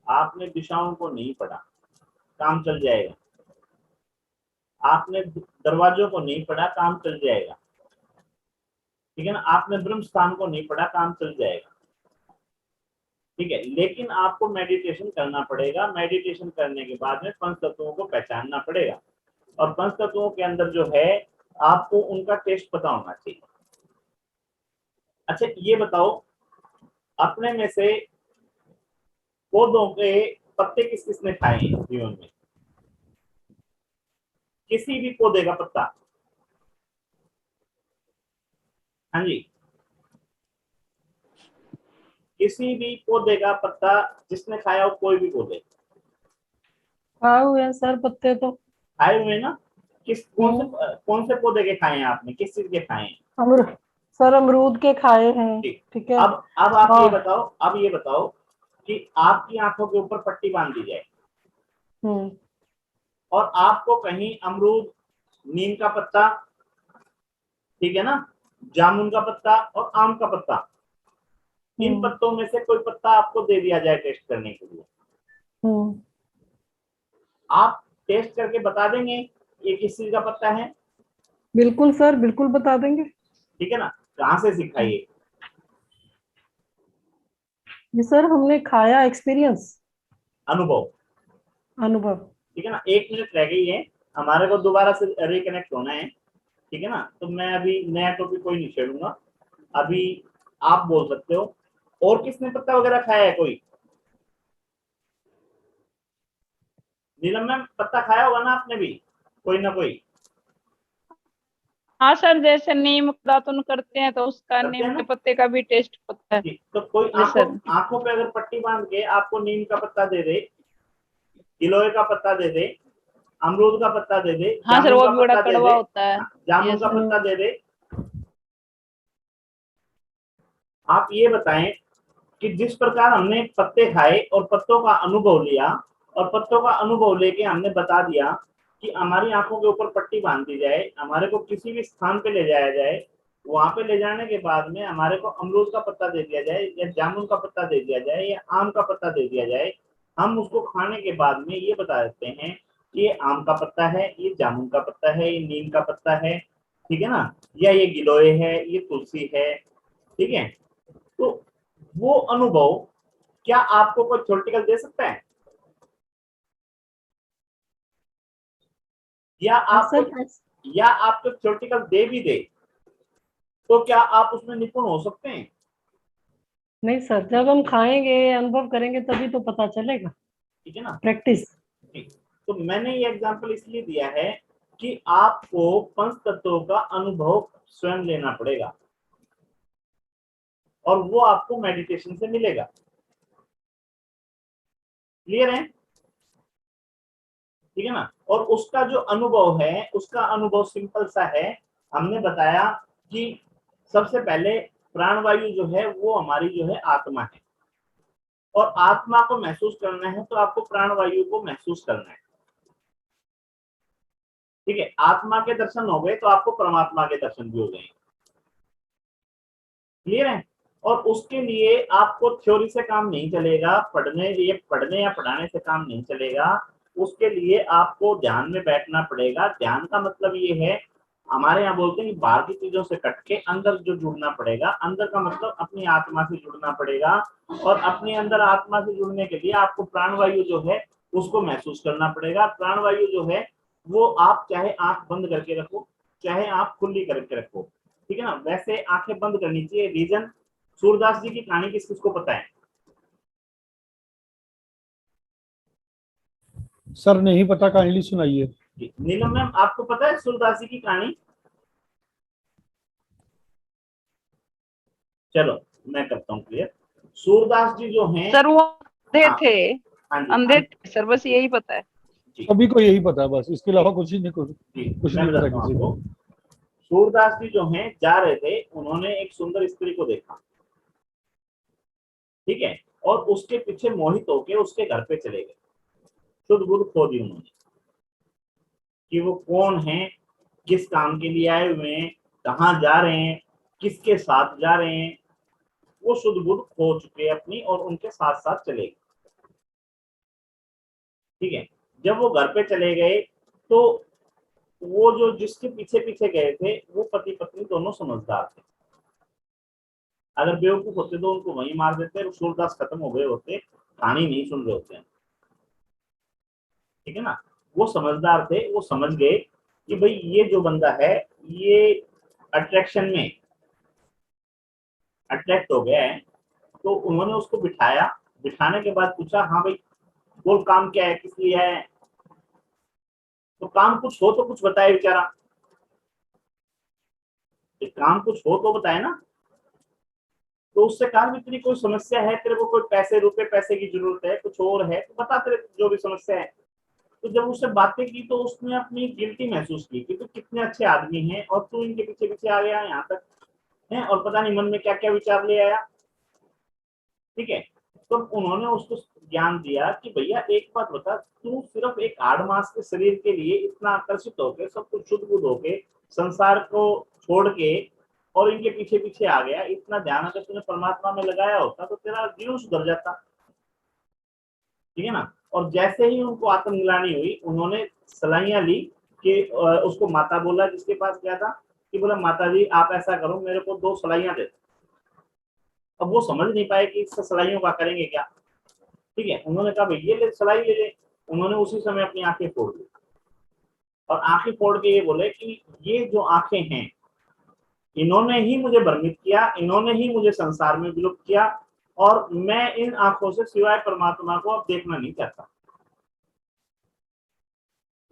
आपने दिशाओं को नहीं पढ़ा, काम चल जाएगा। आपने दरवाजों को नहीं पढ़ा, काम चल जाएगा, ठीक है ना। आपने ब्रह्म स्थान को नहीं पढ़ा, काम चल जाएगा, ठीक है। लेकिन आपको मेडिटेशन करना पड़ेगा। मेडिटेशन करने के बाद में पंच तत्वों को पहचानना पड़ेगा, और पंच तत्वों के अंदर जो है आपको उनका टेस्ट पता होना चाहिए। अच्छा ये बताओ, अपने में से पौधों के पत्ते किस किसने खाए हैं जीवन में? किसी भी पौधे का पत्ता? हाँ जी, किसी भी पौधे का पत्ता जिसने खाया हो, कोई भी पौधे खाए हुए हैं सर पत्ते तो। खाए हुए ना? कौन से पौधे के खाए हैं आपने? किस चीज के खाए हैं? अमर सर अमरूद के खाए हैं, ठीक। ठीक है। अब आप ये और बताओ, अब ये बताओ कि आपकी आंखों के ऊपर पट्टी बांध दी जाए और आपको कहीं अमरूद, नीम का पत्ता, ठीक है ना, जामुन का पत्ता और आम का पत्ता, इन पत्तों में से कोई पत्ता आपको दे दिया जाए टेस्ट करने के लिए, आप टेस्ट करके बता देंगे ये किस चीज का पत्ता है? बिल्कुल सर, बिल्कुल बता देंगे। ठीक है ना। कहाँ से सिखाइए? ये सर हमने खाया, एक्सपीरियंस, अनुभव, अनुभव। ठीक है ना। 1 मिनट रह गई है, हमारे को दोबारा से रिकनेक्ट होना है, ठीक है ना। तो मैं अभी नया टॉपिक कोई नहीं छेड़ूंगा, अभी आप बोल सकते हो। और किसने पत्ता वगैरह खाया है? कोई? नीलम मैम पत्ता खाया होगा ना आपने भी, कोई ना कोई? हाँ सर, जैसे नीम का दातुन करते हैं तो उसका करते नीम हैं के ना? पत्ते का भी टेस्ट होता है। ठीक। तो कोई जी आंखों सर। आंखों पे अगर पट्टी बांध के आपको नीम का पत्ता दे दे, गिलोय का पत्ता दे दे, अमरूद का पत्ता दे दे, हाँ सर, जामुन वो का भी बड़ा पत्ता दे कड़वा दे, होता है। जामुन यस का सर। पत्ता दे दे, आप ये बताएं कि जिस प्रकार हमने पत्ते खाए और पत्तों का अनुभव लिया, और पत्तों का अनुभव लेके हमने बता दिया कि हमारी आंखों के ऊपर पट्टी बांध दी जाए, हमारे को किसी भी स्थान पे ले जाया जाए, वहां पे ले जाने के बाद में हमारे को अमरूद का पत्ता दे दिया जाए या जामुन का पत्ता दे दिया जाए या आम का पत्ता दे दिया जाए, हम उसको खाने के बाद में ये बता देते हैं कि ये आम का पत्ता है, ये जामुन का पत्ता है, ये नीम का पत्ता है, ठीक है ना, या ये गिलोय है, ये तुलसी है, ठीक है। तो वो अनुभव क्या आपको कोई थ्योरेटिकल दे सकता है? या आपको सर या आपको थ्योरेटिकल दे भी दे तो क्या आप उसमें निपुण हो सकते हैं? नहीं सर, जब हम खाएंगे, अनुभव करेंगे, तभी तो पता चलेगा। ठीक है ना। प्रैक्टिस। ठीक। तो मैंने ये एग्जांपल इसलिए दिया है कि आपको पंच तत्वों का अनुभव स्वयं लेना पड़ेगा और वो आपको मेडिटेशन से मिलेगा। क्लियर है? ठीक है ना। और उसका जो अनुभव है, उसका अनुभव सिंपल सा है। हमने बताया कि सबसे पहले प्राणवायु जो है वो हमारी जो है आत्मा है, और आत्मा को महसूस करना है तो आपको प्राणवायु को महसूस करना है। ठीक है, आत्मा के दर्शन हो गए तो आपको परमात्मा के दर्शन भी हो गए। क्लियर है? और उसके लिए आपको थ्योरी से काम नहीं चलेगा, पढ़ने या पढ़ाने से काम नहीं चलेगा। उसके लिए आपको ध्यान में बैठना पड़ेगा। ध्यान का मतलब ये है, हमारे यहाँ बोलते हैं कि बाहर की चीजों से कट के अंदर जो जुड़ना पड़ेगा। अंदर का मतलब अपनी आत्मा से जुड़ना पड़ेगा, और अपने अंदर आत्मा से जुड़ने के लिए आपको प्राणवायु जो है उसको महसूस करना पड़ेगा। प्राणवायु जो है वो आप चाहे आंख बंद करके रखो, चाहे आंख खुली करके रखो, ठीक है ना, वैसे आंखें बंद करनी चाहिए। रीजन, सूरदास जी की कहानी किस किसको पता है? सर नहीं पता, काइंडली सुनाइए। नीलम मैम, आपको पता है सूरदास जी की कहानी? चलो मैं करता हूँ क्लियर। सूरदास जी जो हैं, सर वो अंधे हाँ, थे, हाँ जी, अंधे थे सर, बस यही पता है। जी, सभी को यही पता है बस, इसके अलावा कुछ ही नहीं, कुछ जी, मैं नहीं पता बताता हूँ किसी को। आपको। सूरदास जी जो हैं जा रहे थे, उन्होंने एक सुंदर स्त्री को देखा, ठीक है, और उसके पीछे मोहित होके उसके घर पे चले गए। शुद्ध बुद्ध खो दी उन्होंने कि वो कौन है, किस काम के लिए आए हुए हैं, कहाँ जा रहे हैं, किसके साथ जा रहे हैं। वो शुद्ध बुद्ध खो चुके अपनी, और उनके साथ साथ चले गए। ठीक है, जब वो घर पे चले गए तो वो जो जिसके पीछे पीछे गए थे वो पति पत्नी दोनों समझदार थे। अगर बेवकूफ होते तो उनको वहीं मार देते और सूरदास खत्म हो गए होते, कहानी नहीं सुन रहे होते हैं। ठीक है ना। वो समझदार थे, वो समझ गए कि भाई ये जो बंदा है ये अट्रैक्शन में अट्रैक्ट हो गया है। तो उन्होंने उसको बिठाया। बिठाने के बाद पूछा, हाँ भाई बोल, काम क्या है, किस लिए है? तो काम कुछ हो तो कुछ बताए बेचारा, काम कुछ हो तो बताए ना। तो उससे कहा भी तेरी कोई समस्या है, तेरे को कोई पैसे रुपए पैसे की जरूरत है, कुछ और है तो बता, तेरे जो भी समस्या है। तो जब उससे बातें की तो उसने अपनी गिल्टी महसूस की कि तू कितने अच्छे आदमी हैं और तू इनके पीछे पीछे आ गया यहाँ तक है, और पता नहीं मन में क्या क्या विचार ले आया। ठीक है, तो उन्होंने उसको ज्ञान दिया कि भैया एक बात बता, तू सिर्फ एक हाड़ मांस के शरीर के लिए इतना आकर्षित होके, सब कुछ शुद्ध बुद्ध होके, संसार को छोड़ के और इनके पीछे पीछे आ गया। इतना ध्यान अगर तूने परमात्मा में लगाया होता तो तेरा जीवन सुधर जाता। ठीक है ना। और जैसे ही उनको आत्मग्लानि हुई, उन्होंने सलाइयां ली कि उसको माता बोला जिसके पास गया था, कि बोला माता जी आप ऐसा करो, मेरे को 2 सलाइयां दे। अब वो समझ नहीं पाए कि इससे सलाइयों का करेंगे क्या। ठीक है, उन्होंने कहा भाई ये ले सलाई ले ले। उन्होंने उसी समय अपनी आंखें फोड़ दी, और आंखें फोड़ के ये बोले कि ये जो आंखें हैं इन्होंने ही मुझे भ्रमित किया, इन्होंने ही मुझे संसार में विलुप्त किया, और मैं इन आंखों से सिवाय परमात्मा को अब देखना नहीं चाहता।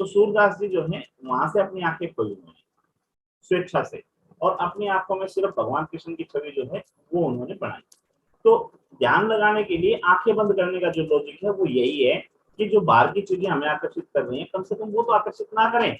तो सूरदास जी जो है वहां से अपनी आंखें खोली उन्होंने स्वेच्छा से, और अपनी आंखों में सिर्फ भगवान कृष्ण की छवि जो है वो उन्होंने बनाई। तो ध्यान लगाने के लिए आंखें बंद करने का जो लॉजिक है वो यही है कि जो बाहर की चीजें हमें आकर्षित कर रही हैं, कम से कम वो तो आकर्षित ना करें।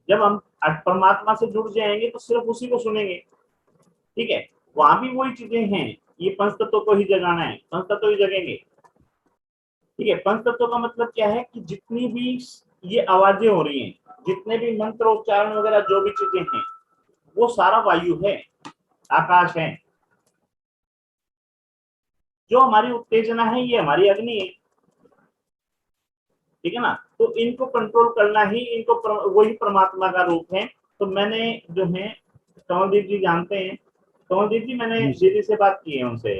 जब हम परमात्मा से जुड़ जाएंगे तो सिर्फ उसी को सुनेंगे। ठीक है, वहां भी वही चीजें हैं, ये पंच तत्वों को ही जगाना है, पंच तत्व ही जगेंगे। ठीक है, पंच तत्वों का मतलब क्या है कि जितनी भी ये आवाजें हो रही हैं, जितने भी मंत्र उच्चारण वगैरह जो भी चीजें हैं, वो सारा वायु है, आकाश है। जो हमारी उत्तेजना है ये हमारी अग्नि है। ठीक है ना। तो इनको कंट्रोल करना ही वही परमात्मा का रूप है। तो मैंने जो है, कमलदीप जी जानते हैं, कमलदीप जी मैंने दीदी से बात की है, उनसे,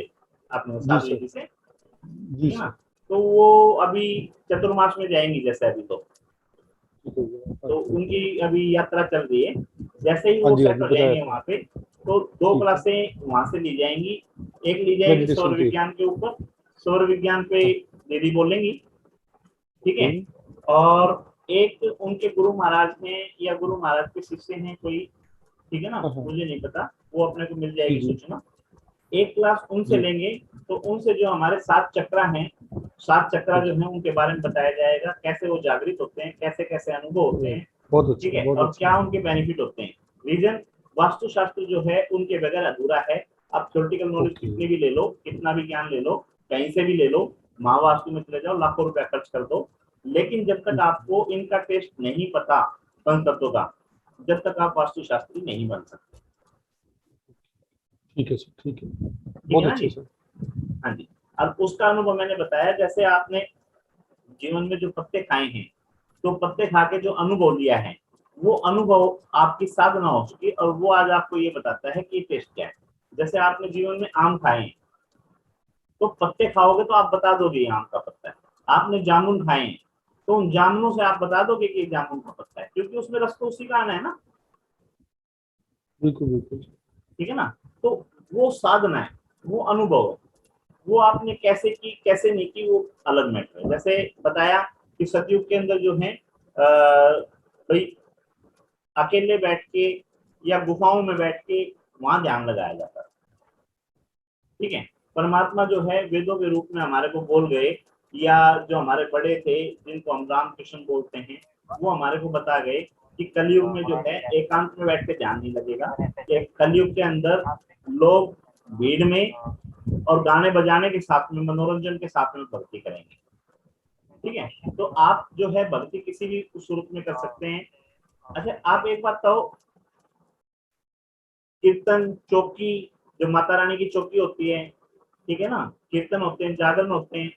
अपने साथी जी से। जी ठीक है ना। सर। तो वो अभी चतुर्मास में जाएंगी जैसे अभी, तो उनकी अभी यात्रा चल रही है। जैसे ही हाँ वो जी, हाँ सेट जी हो बताया जाएंगे था। वहां पे, तो दो ठीक है। क्लासें वहां से ली जाएंगी। एक ली जाएगी Meditation सौर की। विज्ञान के ऊपर, सौर विज्ञान पे दीदी बोलेंगी, ठीक है। ओके। और एक उनके गुरु महाराज हैं या गुरु महाराज के शिष्य हैं कोई, ठीक है ना, हाँ, हाँ। मुझे नहीं पता, वो अपने को मिल जाएगी जी, जी। सूचना। एक क्लास उनसे जी। लेंगे, तो उनसे जो हमारे 7 चक्रा हैं, 7 चक्रा जो है उनके बारे में बताया जाएगा, कैसे वो जागृत होते हैं, कैसे कैसे अनुभव होते हैं, बहुत अच्छा, ठीक है, बहुत और अच्छा। क्या उनके बेनिफिट होते हैं। रीजन वास्तुशास्त्र जो है उनके बगैर अधूरा है। आप थ्योरेटिकल नॉलेज ओके। कितनी भी ले लो, कितना भी ज्ञान ले लो, कहीं से भी ले लो, महावास्तु में चले जाओ, लाखों रुपया खर्च कर दो, लेकिन जब तक आपको इनका टेस्ट नहीं पता पंचतत्व का, जब तक आप वास्तुशास्त्री नहीं बन सकते। ठीक है सर, ठीक है, ठीक बहुत है ना अच्छे जी? सर। हाँ जी। अब उसका अनुभव मैंने बताया, जैसे आपने जीवन में जो पत्ते खाए हैं, तो पत्ते खा के जो अनुभव लिया है, वो अनुभव आपकी साधना हो चुकी है, और वो आज आपको ये बताता है कि टेस्ट क्या है। जैसे आपने जीवन में आम खाए हैं, तो पत्ते खाओगे तो आप बता दोगे ये आम का पत्ता है। आपने जामुन खाए हैं, तो उन जामुनों से आप बता दोगे कि ये जामुन का पत्ता है, क्योंकि उसमें रस तो उसी का आना है ना, बिल्कुल बिल्कुल। ठीक है ना। तो वो साधना है, वो अनुभव है, वो आपने कैसे की कैसे नहीं की वो अलग मैटर है। जैसे बताया कि सतयुग के अंदर जो है भाई अकेले बैठ के या गुफाओं में बैठ के वहां ध्यान लगाया जाता है, ठीक है। परमात्मा जो है वेदों के रूप में हमारे को बोल गए, या जो हमारे बड़े थे जिनको हम रामकृष्ण बोलते हैं, वो हमारे को बता गए कि कलयुग में जो है एकांत में बैठ के ध्यान नहीं लगेगा। कलयुग के अंदर लोग भीड़ में और गाने बजाने के साथ में, मनोरंजन के साथ में भक्ति करेंगे, ठीक है। तो आप जो है भक्ति किसी भी स्वरूप में कर सकते हैं। अच्छा, आप एक बात कहो, कीर्तन चौकी, जो माता रानी की चौकी होती है, ठीक है ना, कीर्तन होते हैं, जागरण होते हैं,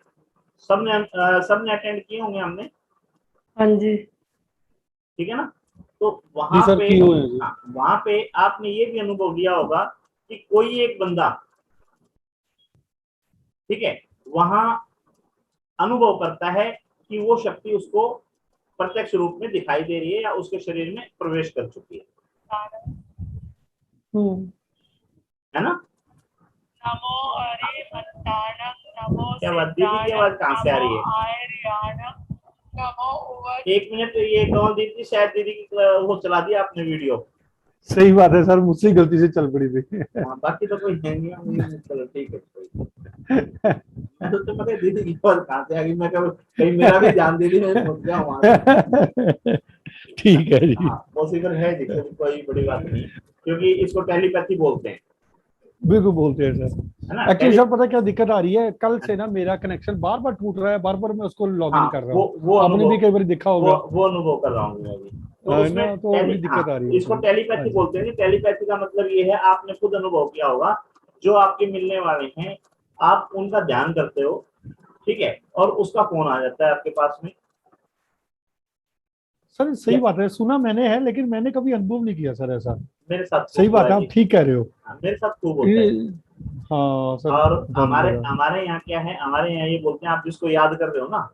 सबने अटेंड किए होंगे हमने, हाँ जी। ठीक है ना। तो जी वहां सर, पे, किए हुए हैं जी। हाँ, वहां पे आपने ये भी अनुभव लिया होगा कि कोई एक बंदा, ठीक है, वहां अनुभव करता है कि वो शक्ति उसको प्रत्यक्ष रूप में दिखाई दे रही है या उसके शरीर में प्रवेश कर चुकी हम्म। है ना। नमो अरे मंतानम नमो क्या बात, दीदी की आवाज कहाँ से आ रही है? आर्यानम नमो उवच। 1 मिनट, ये कौन दीदी? शायद दीदी की वो चला दिया आपने वीडियो। सही बात है सर, मुझसे गलती से चल पड़ी थी। हाँ, बाकी तो कोई है नहीं, चलो ठीक है कोई। मैं तो पता है दीदी की आवाज कहाँ से आ गई, मैं कहीं मेरा भी ध्यान दीदी में पहुंच गया वहां से। ठीक है जी। हाँ, पॉसिबल है जी, कोई बड़ी बात नहीं, क्योंकि इसको टेलीपैथी बोलते हैं, बिल्कुल बोलते हैं है सर। ना। एक्चुअली सर पता क्या दिक्कत आ रही है, कल से ना मेरा कनेक्शन बार बार टूट रहा है, बार बार मैं उसको लॉग इन हाँ, कर रहा वो हूँ। वो आपने भी अनुभव, कई बार देखा होगा। वो अनुभव कर रहा हूँ मैं भी। तो है उसमें ना, तो वही दिक्कत आ रही है इसको थोड़ी। टेलीपैथी हाँ बोलते हैं। टेलीपैथी का मतलब ये है, आपने खुद अनुभव किया होगा, जो आपके मिलने वाले हैं, आप उनका ध्यान करते हो, ठीक है, और उसका फोन आ जाता है आपके पास में। सर सही बात है, सुना मैंने है, लेकिन मैंने कभी अनुभव नहीं किया सर ऐसा। मेरे साथ सही खूब हुआ बात है, है आप जी। ठीक कह रहे हो। हाँ, मेरे साथ खूब होता है। ये- हाँ सर, और धन्यवाद। हमारे यहाँ क्या है, हमारे यहाँ ये बोलते हैं, आप जिसको याद कर रहे हो ना,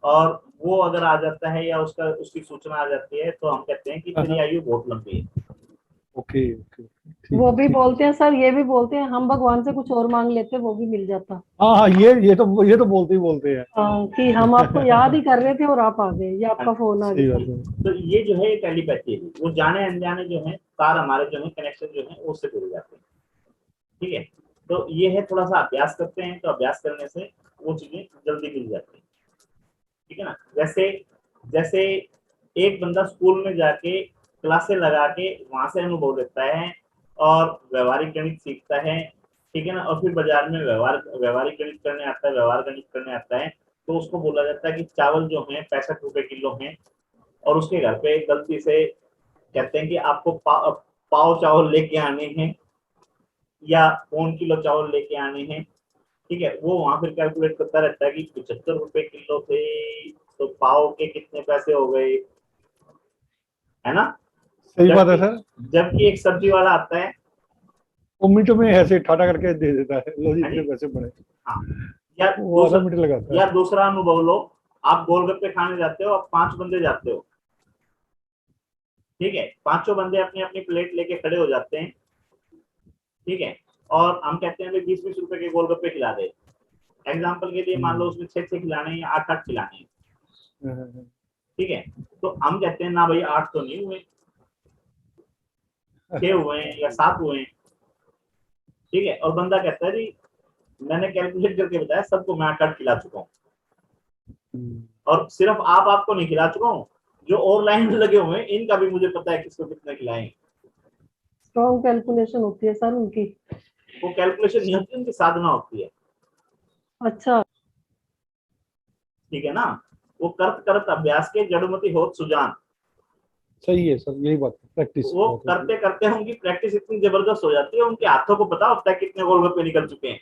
और वो अगर आ जाता है या उसकी सूचना आ जाती है, तो हम कहते हैं कि हाँ, तेरी हाँ। आयु बहुत लंबी है। ओके ओके, ठीक वो भी ठीक। बोलते हैं सर, ये भी बोलते हैं हम भगवान से कुछ और मांग लेते, वो भी मिल जाता। हाँ हाँ, ये तो बोलते ही बोलते हैं। हाँ, कि हम आपको याद ही कर रहे थे और आप आ गए, या आपका फोन आ सही गया। बात है। तो ये जो है टेलीपैथी है, वो जाने अनजाने जो है तार हमारे जो है कनेक्शन जो है उससे जुड़ जाते हैं, ठीक है। तो ये है, थोड़ा सा अभ्यास करते हैं, तो अभ्यास करने से वो चीजें जल्दी मिल जाती है, ठीक है ना। जैसे जैसे एक बंदा स्कूल में जाके क्लासें लगा के वहां से अनुभव लेता है और व्यवहारिक गणित सीखता है, ठीक है ना, और फिर बाजार में व्यवहारिक गणित करने आता है, व्यवहार गणित करने आता है, तो उसको बोला जाता है कि चावल जो है 65 रुपए किलो है, और उसके घर पे गलती से कहते हैं कि आपको पाव चावल लेके आने हैं या 1 किलो चावल लेके आने हैं, ठीक है। वो वहां फिर कैलकुलेट करता रहता है कि 75 रुपए किलो थे, तो पाव के कितने पैसे हो गए, है ना। सही बात है जबकि सर। जबकि एक सब्जी वाला आता है, वो मिनटों में ऐसे ठाटा करके दे देता है, लो जी है इतने नी? पैसे पड़े। हाँ, या वो आधा मिनट लगाता है। दूसरा अनुभव लो, आप गोलगप्पे खाने जाते हो, आप 5 बंदे जाते हो, ठीक है, पांचों बंदे अपनी अपनी प्लेट लेके खड़े हो जाते हैं, ठीक है, और हम कहते हैं 20-20 रुपए के गोलगप्पे खिला दे, एग्जाम्पल के लिए मान लो उसने 6 खिलाने हैं या 8 खिलाने हैं, ठीक है, तो हम कहते हैं ना भाई 8 तो नहीं हुए, 6 हुए हैं या 7 हुए हैं, ठीक है, और बंदा कहता है जी मैंने कैलकुलेट करके बताया सबको मैं 8 खिला चुका हूँ, और सिर्फ आपको नहीं खिला चुका हूँ, जो और लाइन में लगे हुए हैं इनका भी मुझे पता है किसको कितने खिलाए। स्ट्रॉन्ग कैलकुलेशन होती है सर उनकी। वो कैलकुलेशन नहीं होती, उनकी साधना होती है, अच्छा, ठीक है ना, वो करत करत अभ्यास के जड़मति होत सुजान, सही है सर, यही बात है, प्रैक्टिस। वो करते करते उनकी प्रैक्टिस इतनी जबरदस्त हो जाती है, उनके हाथों को पता होता है कितने गोलगप्पे निकल चुके हैं।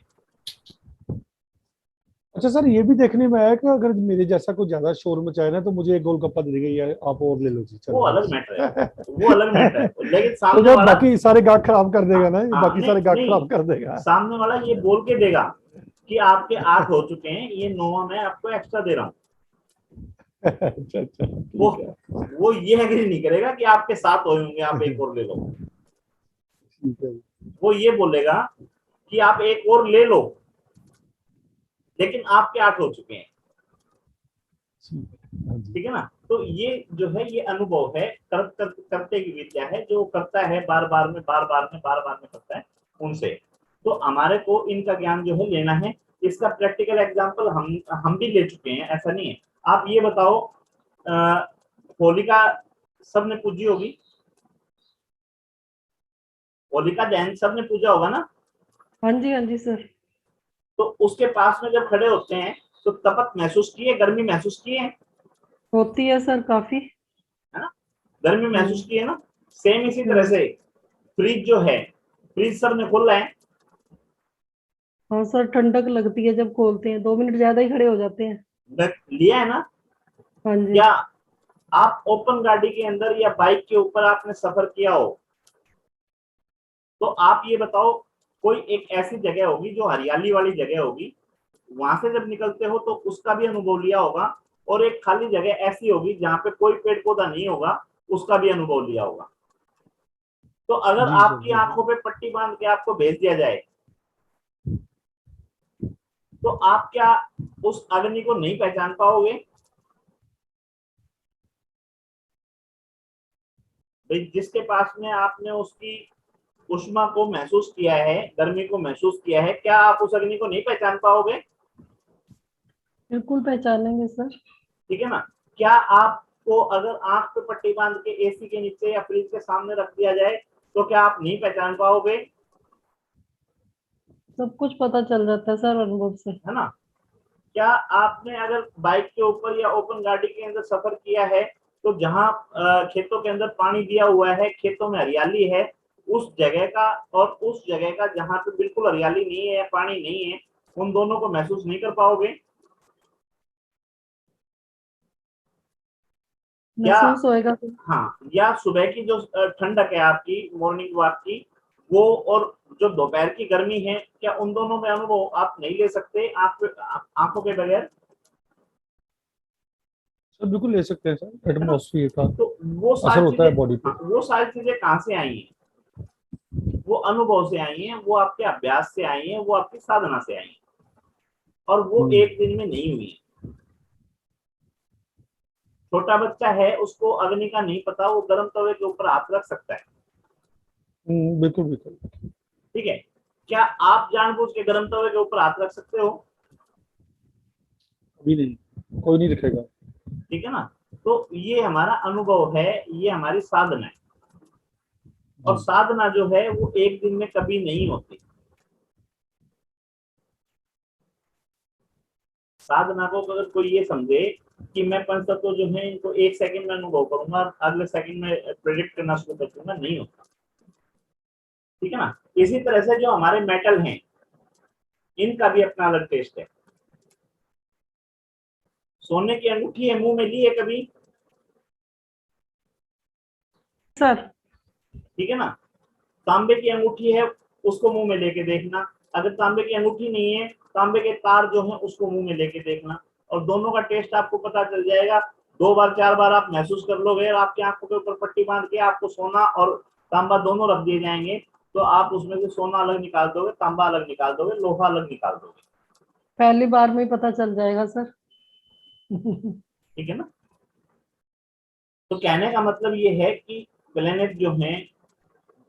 अच्छा सर, ये भी देखने में आया कि अगर मेरे जैसा कोई ज्यादा शोर मचाए ना तो मुझे एक गोलगप्पा दे देगा, या आप और ले लो जी, चलो। वो अलग मैटर है, वो अलग मैटर है, लेकिन तो सामने जब वाला, बाकी सारे गाहक खराब कर देगा ना, हाँ, बाकी सारे गाहक नहीं, खराब कर देगा। सामने वाला ये बोल के देगा कि आपके 8 हो चुके हैं, ये 9वां मैं आपको एक्स्ट्रा दे रहा हूँ, अच्छा अच्छा, वो ठीक है, वो ये एग्री नहीं करेगा कि आपके 7 हुए होंगे आप एक और ले लो, ठीक है। वो ये बोलेगा कि आप एक और ले लो लेकिन आपके 8 हो चुके हैं, हाँ जी। ठीक है ना। तो ये जो है ये अनुभव है, करते की विद्या है, जो करता है बार बार में करता है उनसे। तो हमारे को इनका ज्ञान जो है लेना है, इसका प्रैक्टिकल एग्जांपल हम भी ले चुके हैं, ऐसा नहीं है। आप ये बताओ, होलिका सबने पूजी होगी, होलिका दहन सबने पूजा होगा ना, हाँ जी सर। तो उसके पास में जब खड़े होते हैं तो तपत महसूस की है, गर्मी महसूस की है होती है सर काफी। है ना, गर्मी महसूस की है ना। सेम इसी तरह से फ्रिज जो है, फ्रिज सर ने खोला है, हाँ सर, ठंडक लगती है जब खोलते हैं, 2 मिनट ज्यादा ही खड़े हो जाते हैं। लिया है ना। हाँ जी। क्या आप ओपन गाड़ी के अंदर या बाइक के ऊपर आपने सफर किया हो, तो आप ये बताओ, कोई एक ऐसी जगह होगी जो हरियाली वाली जगह होगी, वहां से जब निकलते हो तो उसका भी अनुभव लिया होगा, और एक खाली जगह ऐसी होगी जहां पे कोई पेड़ पौधा नहीं होगा, उसका भी अनुभव लिया होगा। तो अगर जी सर, आपकी आंखों पे पट्टी बांध के आपको भेज दिया जाए, तो आप क्या उस अग्नि को नहीं पहचान पाओगे? भाई जिसके पास में आपने उसकी उष्मा को महसूस किया है, गर्मी को महसूस किया है, क्या आप उस अग्नि को नहीं पहचान पाओगे? बिल्कुल पहचानेंगे सर। ठीक है ना। क्या आपको अगर आंख पे पट्टी बांध के एसी के नीचे या फ्रिज के सामने रख दिया जाए तो क्या आप नहीं पहचान पाओगे? सब कुछ पता चल जाता है सर अनुभव से। है ना। क्या आपने अगर बाइक के ऊपर या ओपन गाड़ी के अंदर सफर किया है, तो जहां खेतों के अंदर पानी दिया हुआ है, खेतों में हरियाली है, उस जगह का और उस जगह का जहां पे बिल्कुल हरियाली नहीं है या पानी नहीं है, उन दोनों को महसूस नहीं कर पाओगे? या महसूस होएगा सर। हाँ, या सुबह की जो ठंडक है आपकी मॉर्निंग वॉक की, वो और जो दोपहर की गर्मी है, क्या उन दोनों में अनुभव आप नहीं ले सकते आंखों के बगैर? सर बिल्कुल ले सकते हैं सर, एटमॉस्फेयर का तो वो असर सारी होता है चीजें, बॉडी पे। हाँ, वो सारी चीजें कहाँ से आई हैं? वो अनुभव से आई हैं, वो आपके अभ्यास से आई हैं, वो आपकी साधना से आई हैं, और वो एक दिन में नहीं हुई है। छोटा बच्चा है, उसको अग्नि का नहीं पता, वो गर्म तवे के ऊपर हाथ रख सकता है, बिल्कुल बिल्कुल। ठीक है। क्या आप जानबूझ के गर्म तवे के ऊपर हाथ रख सकते हो? अभी नहीं, कोई नहीं रखेगा। ठीक है ना। तो ये हमारा अनुभव है, ये हमारी साधना है, और साधना जो है वो एक दिन में कभी नहीं होती। साधना को अगर कोई ये समझे कि मैं पंच तत्व जो है इनको 1 सेकंड में अनुभव करूंगा, अगले सेकंड में प्रेडिक्ट करना शुरू कर दूंगा, नहीं होता। ठीक है ना। इसी तरह से जो हमारे मेटल हैं, इनका भी अपना अलग टेस्ट है। सोने की अंगूठी है, मुंह में ली है कभी? सर ठीक है ना। तांबे की अंगूठी है, उसको मुंह में लेके देखना। अगर तांबे की अंगूठी नहीं है, तांबे के तार जो है उसको मुंह में लेके देखना, और दोनों का टेस्ट आपको पता चल जाएगा। 2 बार 4 बार आप महसूस कर लोगे, और आपकी आंखों के ऊपर पट्टी बांध के आपको सोना और तांबा दोनों रख दिए जाएंगे, तो आप उसमें से सोना अलग निकाल दोगे, तांबा अलग निकाल दोगे, लोहा अलग निकाल दोगे। पहली बार में ही पता चल जाएगा सर। ठीक है ना। तो कहने का मतलब ये है कि प्लेनेट जो हैं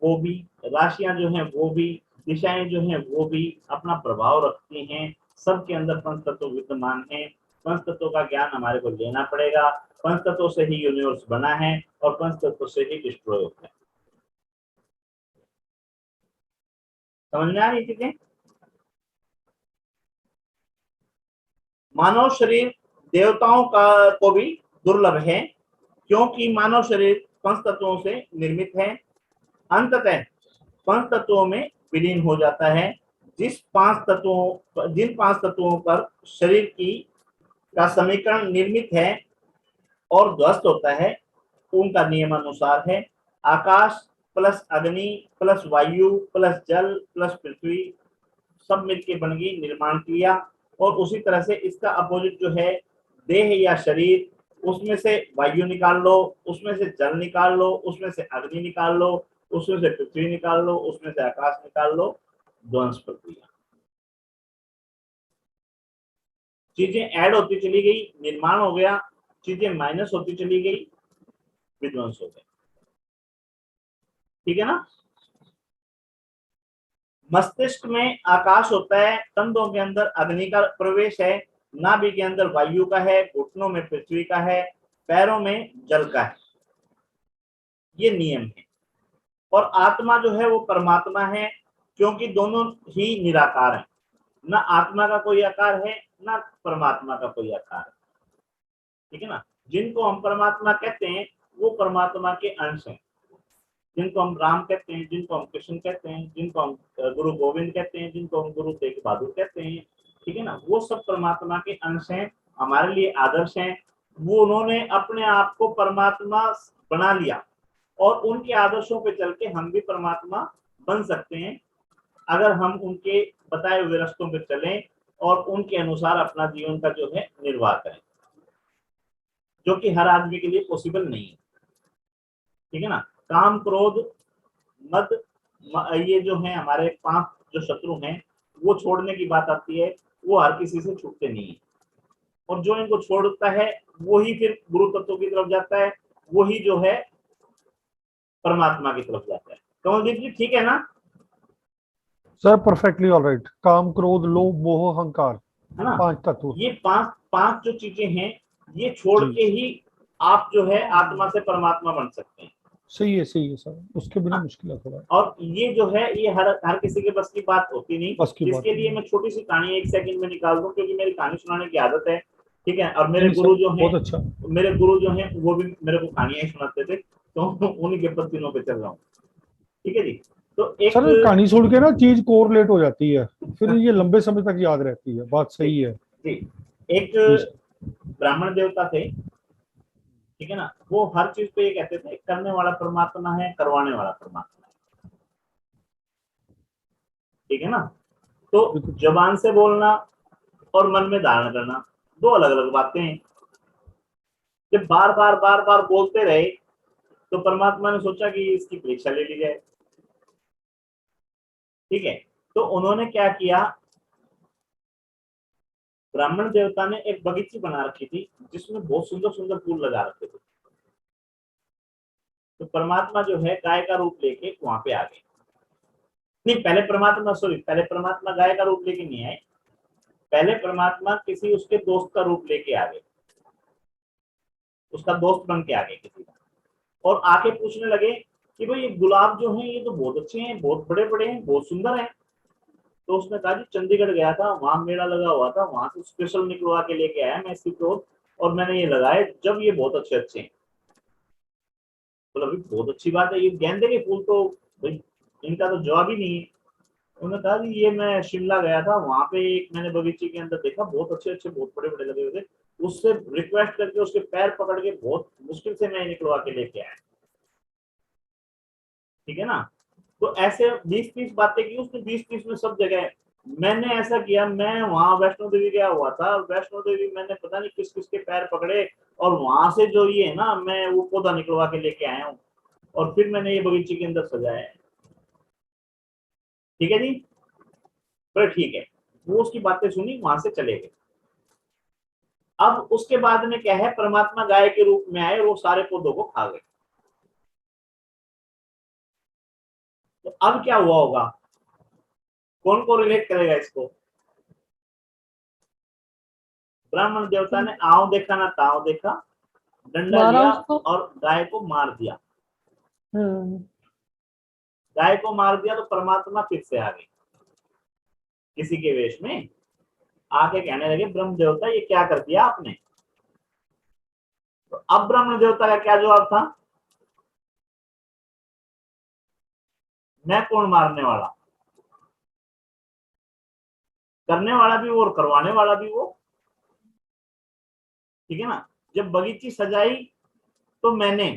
वो भी, राशियां जो हैं वो भी, दिशाएं जो हैं वो भी अपना प्रभाव रखती हैं। सबके अंदर पंच तत्व विद्यमान है। पंच तत्वों का ज्ञान हमारे को लेना पड़ेगा। पंच तत्वों से ही यूनिवर्स बना है और पंच तत्वों से ही डिस्ट्रॉय होता है। समझ में आ रही चीजें। मानव शरीर देवताओं का को भी दुर्लभ है, क्योंकि मानव शरीर पंच तत्वों से निर्मित है। अंततः पंच तत्वों में विलीन हो जाता है। जिन पांच तत्वों पर शरीर की का समीकरण निर्मित है और ध्वस्त होता है, उनका नियमानुसार है आकाश प्लस अग्नि प्लस वायु प्लस जल प्लस पृथ्वी, सब मिलके बन गई निर्माण क्रिया। और उसी तरह से इसका अपोजिट जो है देह या शरीर, उसमें से वायु निकाल लो, उसमें से जल निकाल लो, उसमें से अग्नि निकाल लो, उसमें से पृथ्वी निकाल लो, उसमें से आकाश निकाल लो, ध्वंस प्रक्रिया। चीजें ऐड होती चली गई, निर्माण हो गया, चीजें माइनस होती चली गई, विध्वंस हो गए। ठीक है ना। मस्तिष्क में आकाश होता है, कंधों के अंदर अग्नि का प्रवेश है, नाभि के अंदर वायु का है, घुटनों में पृथ्वी का है, पैरों में जल का है। ये नियम है। और आत्मा जो है वो परमात्मा है, क्योंकि दोनों ही निराकार है। ना आत्मा का कोई आकार है, ना परमात्मा का कोई आकार है। ठीक है ना। जिनको हम परमात्मा कहते हैं वो परमात्मा के अंश हैं। जिनको हम राम कहते हैं, जिनको हम कृष्ण कहते हैं, जिनको हम गुरु गोविंद कहते हैं, जिनको हम गुरु तेग बहादुर कहते हैं, ठीक है ना, वो सब परमात्मा के अंश हैं, हमारे लिए आदर्श हैं। वो उन्होंने अपने आप को परमात्मा बना लिया और उनके आदर्शों पे चल के हम भी परमात्मा बन सकते हैं, अगर हम उनके बताए हुए रास्तों पे चलें और उनके अनुसार अपना जीवन का जो है निर्वाह करें, जो कि हर आदमी के लिए पॉसिबल नहीं है। ठीक है ना। काम क्रोध मद ये जो है हमारे 5 जो शत्रु हैं, वो छोड़ने की बात आती है, वो हर किसी से छूटते नहीं है। और जो इनको छोड़ता है वो ही फिर गुरु तत्व की तरफ जाता है, वो ही जो है परमात्मा की तरफ जाता है। कमलदीप जी ठीक है ना। Sir perfectly all right. काम क्रोध लोभ मोह अहंकार, है ना। 5 तत्व। ये पांच जो चीजें हैं, ये छोड़ के ही आप जो है आत्मा से परमात्मा बन सकते हैं। सही है सर, उसके बिना मुश्किल है थोड़ा। और ये जो है ये हर किसी के बस की बात होती नहीं। बस की बात इसके लिए मैं छोटी सी कहानी 1 सेकंड में निकाल दूं, क्योंकि मेरी कहानी सुनाने की आदत है। ठीक है। और मेरे नहीं गुरु सर, जो हैं, बहुत अच्छा। मेरे गुरु जो हैं वो भी मेरे को कहानियां ही सुनाते थे, तो उन्हीं के पत्तियों पे चल रहा हूँ। ठीक है जी। तो एक सर कहानी सुन के ना चीज कोरिलेट हो जाती है, फिर ये लंबे समय तक याद रहती है। बात सही है जी, एक जी सर। ब्राह्मण देवता थे। ठीक है ना। वो हर चीज पे ये कहते थे करने वाला परमात्मा है, करवाने वाला परमात्मा है। ठीक है ना। तो बिल्कुल। जबान से बोलना और मन में धारण करना दो अलग अलग बातें हैं। जब बार बार बोलते रहे तो परमात्मा ने सोचा कि इसकी परीक्षा ले ली जाए। ठीक है। तो उन्होंने क्या किया, ब्राह्मण देवता ने एक बगीची बना रखी थी जिसमें बहुत सुंदर सुंदर फूल लगा रखे थे। तो परमात्मा जो है गाय का रूप लेके वहां पे आ गए। नहीं, पहले परमात्मा गाय का रूप लेके नहीं आए, पहले परमात्मा किसी उसके दोस्त का रूप लेके आ गए, उसका दोस्त बन के आ गए किसी का। और आके पूछने लगे कि भाई ये गुलाब जो है ये तो बहुत अच्छे हैं, बहुत बड़े बड़े हैं, बहुत सुंदर हैं। तो उसने कहा जी चंडीगढ़ गया था, वहां मेला लगा हुआ था, वहां से स्पेशल निकलवा के लेके आया मैं इसकी तो, और मैंने ये लगाए जब ये बहुत अच्छे अच्छे हैं। बोला भाई बहुत अच्छी बात है, ये गेंदे के फूल तो भाई इनका तो जवाब ही नहीं है। उन्होंने कहा जी ये मैं शिमला गया था, वहां पे एक मैंने बगीचे के अंदर देखा, बहुत अच्छे अच्छे बहुत बड़े बड़े लगे हुए थे, उससे रिक्वेस्ट करके उसके पैर पकड़ के बहुत मुश्किल से मैं निकलवा के लेके आया। ठीक है ना। तो ऐसे 20-30 बातें की उसने, 20-30 में सब जगह। मैंने ऐसा किया, मैं वहां वैष्णो देवी गया हुआ था, वैष्णो देवी मैंने पता नहीं किस किस के पैर पकड़े, और वहां से जो ये है ना मैं वो पौधा निकलवा के लेके आया हूँ, और फिर मैंने ये बगीचे के अंदर सजाया है। ठीक है जी, फिर ठीक है, वो उसकी बातें सुनी, वहां से चले गए। अब उसके बाद में क्या है, परमात्मा गाय के रूप में आए और वो सारे पौधों को खा गए। तो अब क्या हुआ होगा, कौन को रिलेट करेगा इसको? ब्राह्मण देवता ने आओ देखा ना ताव देखा, डंडा मारा लिया उसको। और गाय को मार दिया। हाँ, गाय को मार दिया तो परमात्मा फिर से आ गए किसी के वेश में, आके कहने लगे ब्रह्म देवता ये क्या कर दिया आपने? तो अब ब्रह्म देवता का क्या जवाब था, मैं कौन मारने वाला? करने वाला भी वो और करवाने वाला भी वो, ठीक है ना। जब बगीची सजाई तो मैंने,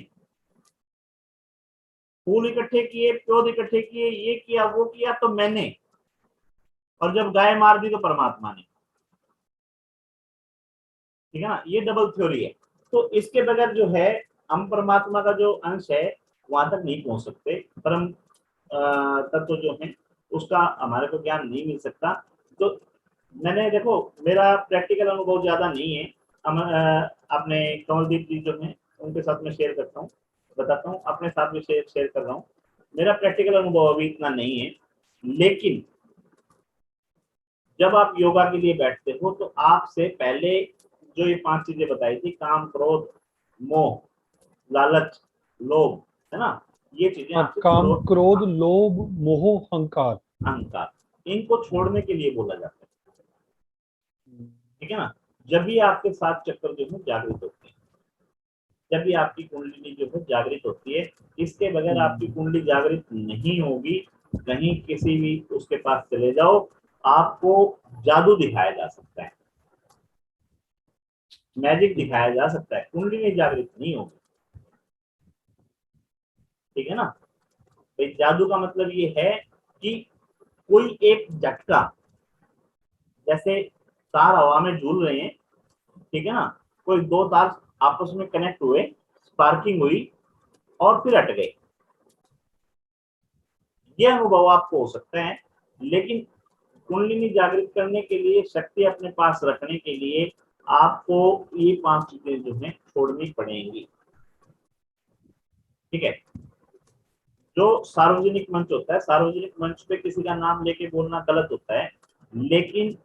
फूल इकट्ठे किए, पौधे इकट्ठे किए, ये किया वो किया तो मैंने, और जब गाय मार दी तो परमात्मा ने, ठीक है ना। ये डबल थ्योरी है। तो इसके बगैर जो है हम परमात्मा का जो अंश है वहां तक नहीं पहुंच सकते, परम तत्व जो है उसका हमारे को ज्ञान नहीं मिल सकता। तो मैंने देखो, मेरा प्रैक्टिकल अनुभव ज्यादा नहीं है, अपने कमलदीप जी जो है उनके साथ में शेयर करता हूँ, बताता हूँ, अपने साथ में शेयर कर रहा हूँ। मेरा प्रैक्टिकल अनुभव अभी इतना नहीं है, लेकिन जब आप योगा के लिए बैठते हो तो आपसे पहले जो ये 5 चीजें बताई थी, काम, क्रोध, मोह, लालच, लोभ, है ना, ये चीजें हाँ, आपसे काम, क्रोध, लोभ, मोह, अहंकार। अहंकार, इनको छोड़ने के लिए बोला जाता है, ठीक है ना। जब भी आपके 7 चक्कर जो है जागृत होते हैं, जब भी आपकी कुंडली जो है जागृत होती है, इसके बगैर आपकी कुंडली जागृत नहीं होगी। कहीं किसी भी उसके पास चले जाओ, आपको जादू दिखाया जा सकता है, मैजिक दिखाया जा सकता है, कुंडली में जागृत नहीं होगी, ठीक है ना। तो जादू का मतलब ये है कि कोई एक झटका, जैसे तार हवा में झूल रहे हैं, ठीक है ना, कोई 2 तार आपस में कनेक्ट हुए, स्पार्किंग हुई और फिर हट गए, ये अनुभव आपको हो सकता है। लेकिन कुंडलिनी जागृत करने के लिए, शक्ति अपने पास रखने के लिए आपको ये 5 चीजें जो है छोड़नी पड़ेंगी, ठीक है। जो सार्वजनिक मंच होता है, सार्वजनिक मंच पे किसी का नाम लेके बोलना गलत होता है, लेकिन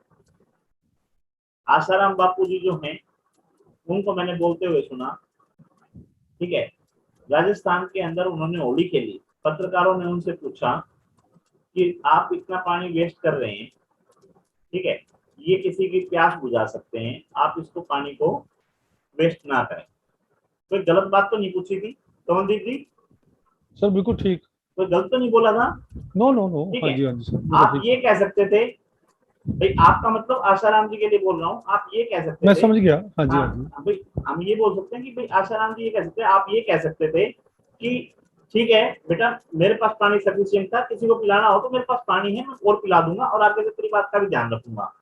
आसाराम बापू जी जो हैं उनको मैंने बोलते हुए सुना, ठीक है। राजस्थान के अंदर उन्होंने होली खेली, पत्रकारों ने उनसे पूछा कि आप इतना पानी वेस्ट कर रहे हैं, ठीक है, ये किसी की प्यास बुझा सकते हैं, आप इसको पानी को वेस्ट ना करें। कोई गलत बात तो नहीं पूछी थी कमलदीप जी? सर बिल्कुल ठीक। कोई गलत तो नहीं बोला था? नो नो नो, ठीक हाँ है। जी, हाँ जी सर, आप बिल्कुल ये ठीक। कह सकते थे भाई, आपका मतलब आशाराम जी के लिए बोल रहा हूँ, आप ये कह सकते मैं थे, समझ गया, हाँ जी, हाँ हाँ जी। भाई, हम ये बोल सकते हैं कि भाई आशाराम जी ये कह सकते हैं, आप ये कह सकते थे कि ठीक है बेटा, मेरे पास पानी सफिशिएंट था, किसी को पिलाना हो तो मेरे पास पानी है, मैं और पिला दूंगा और आगे से तेरी बात का भी ध्यान रखूंगा,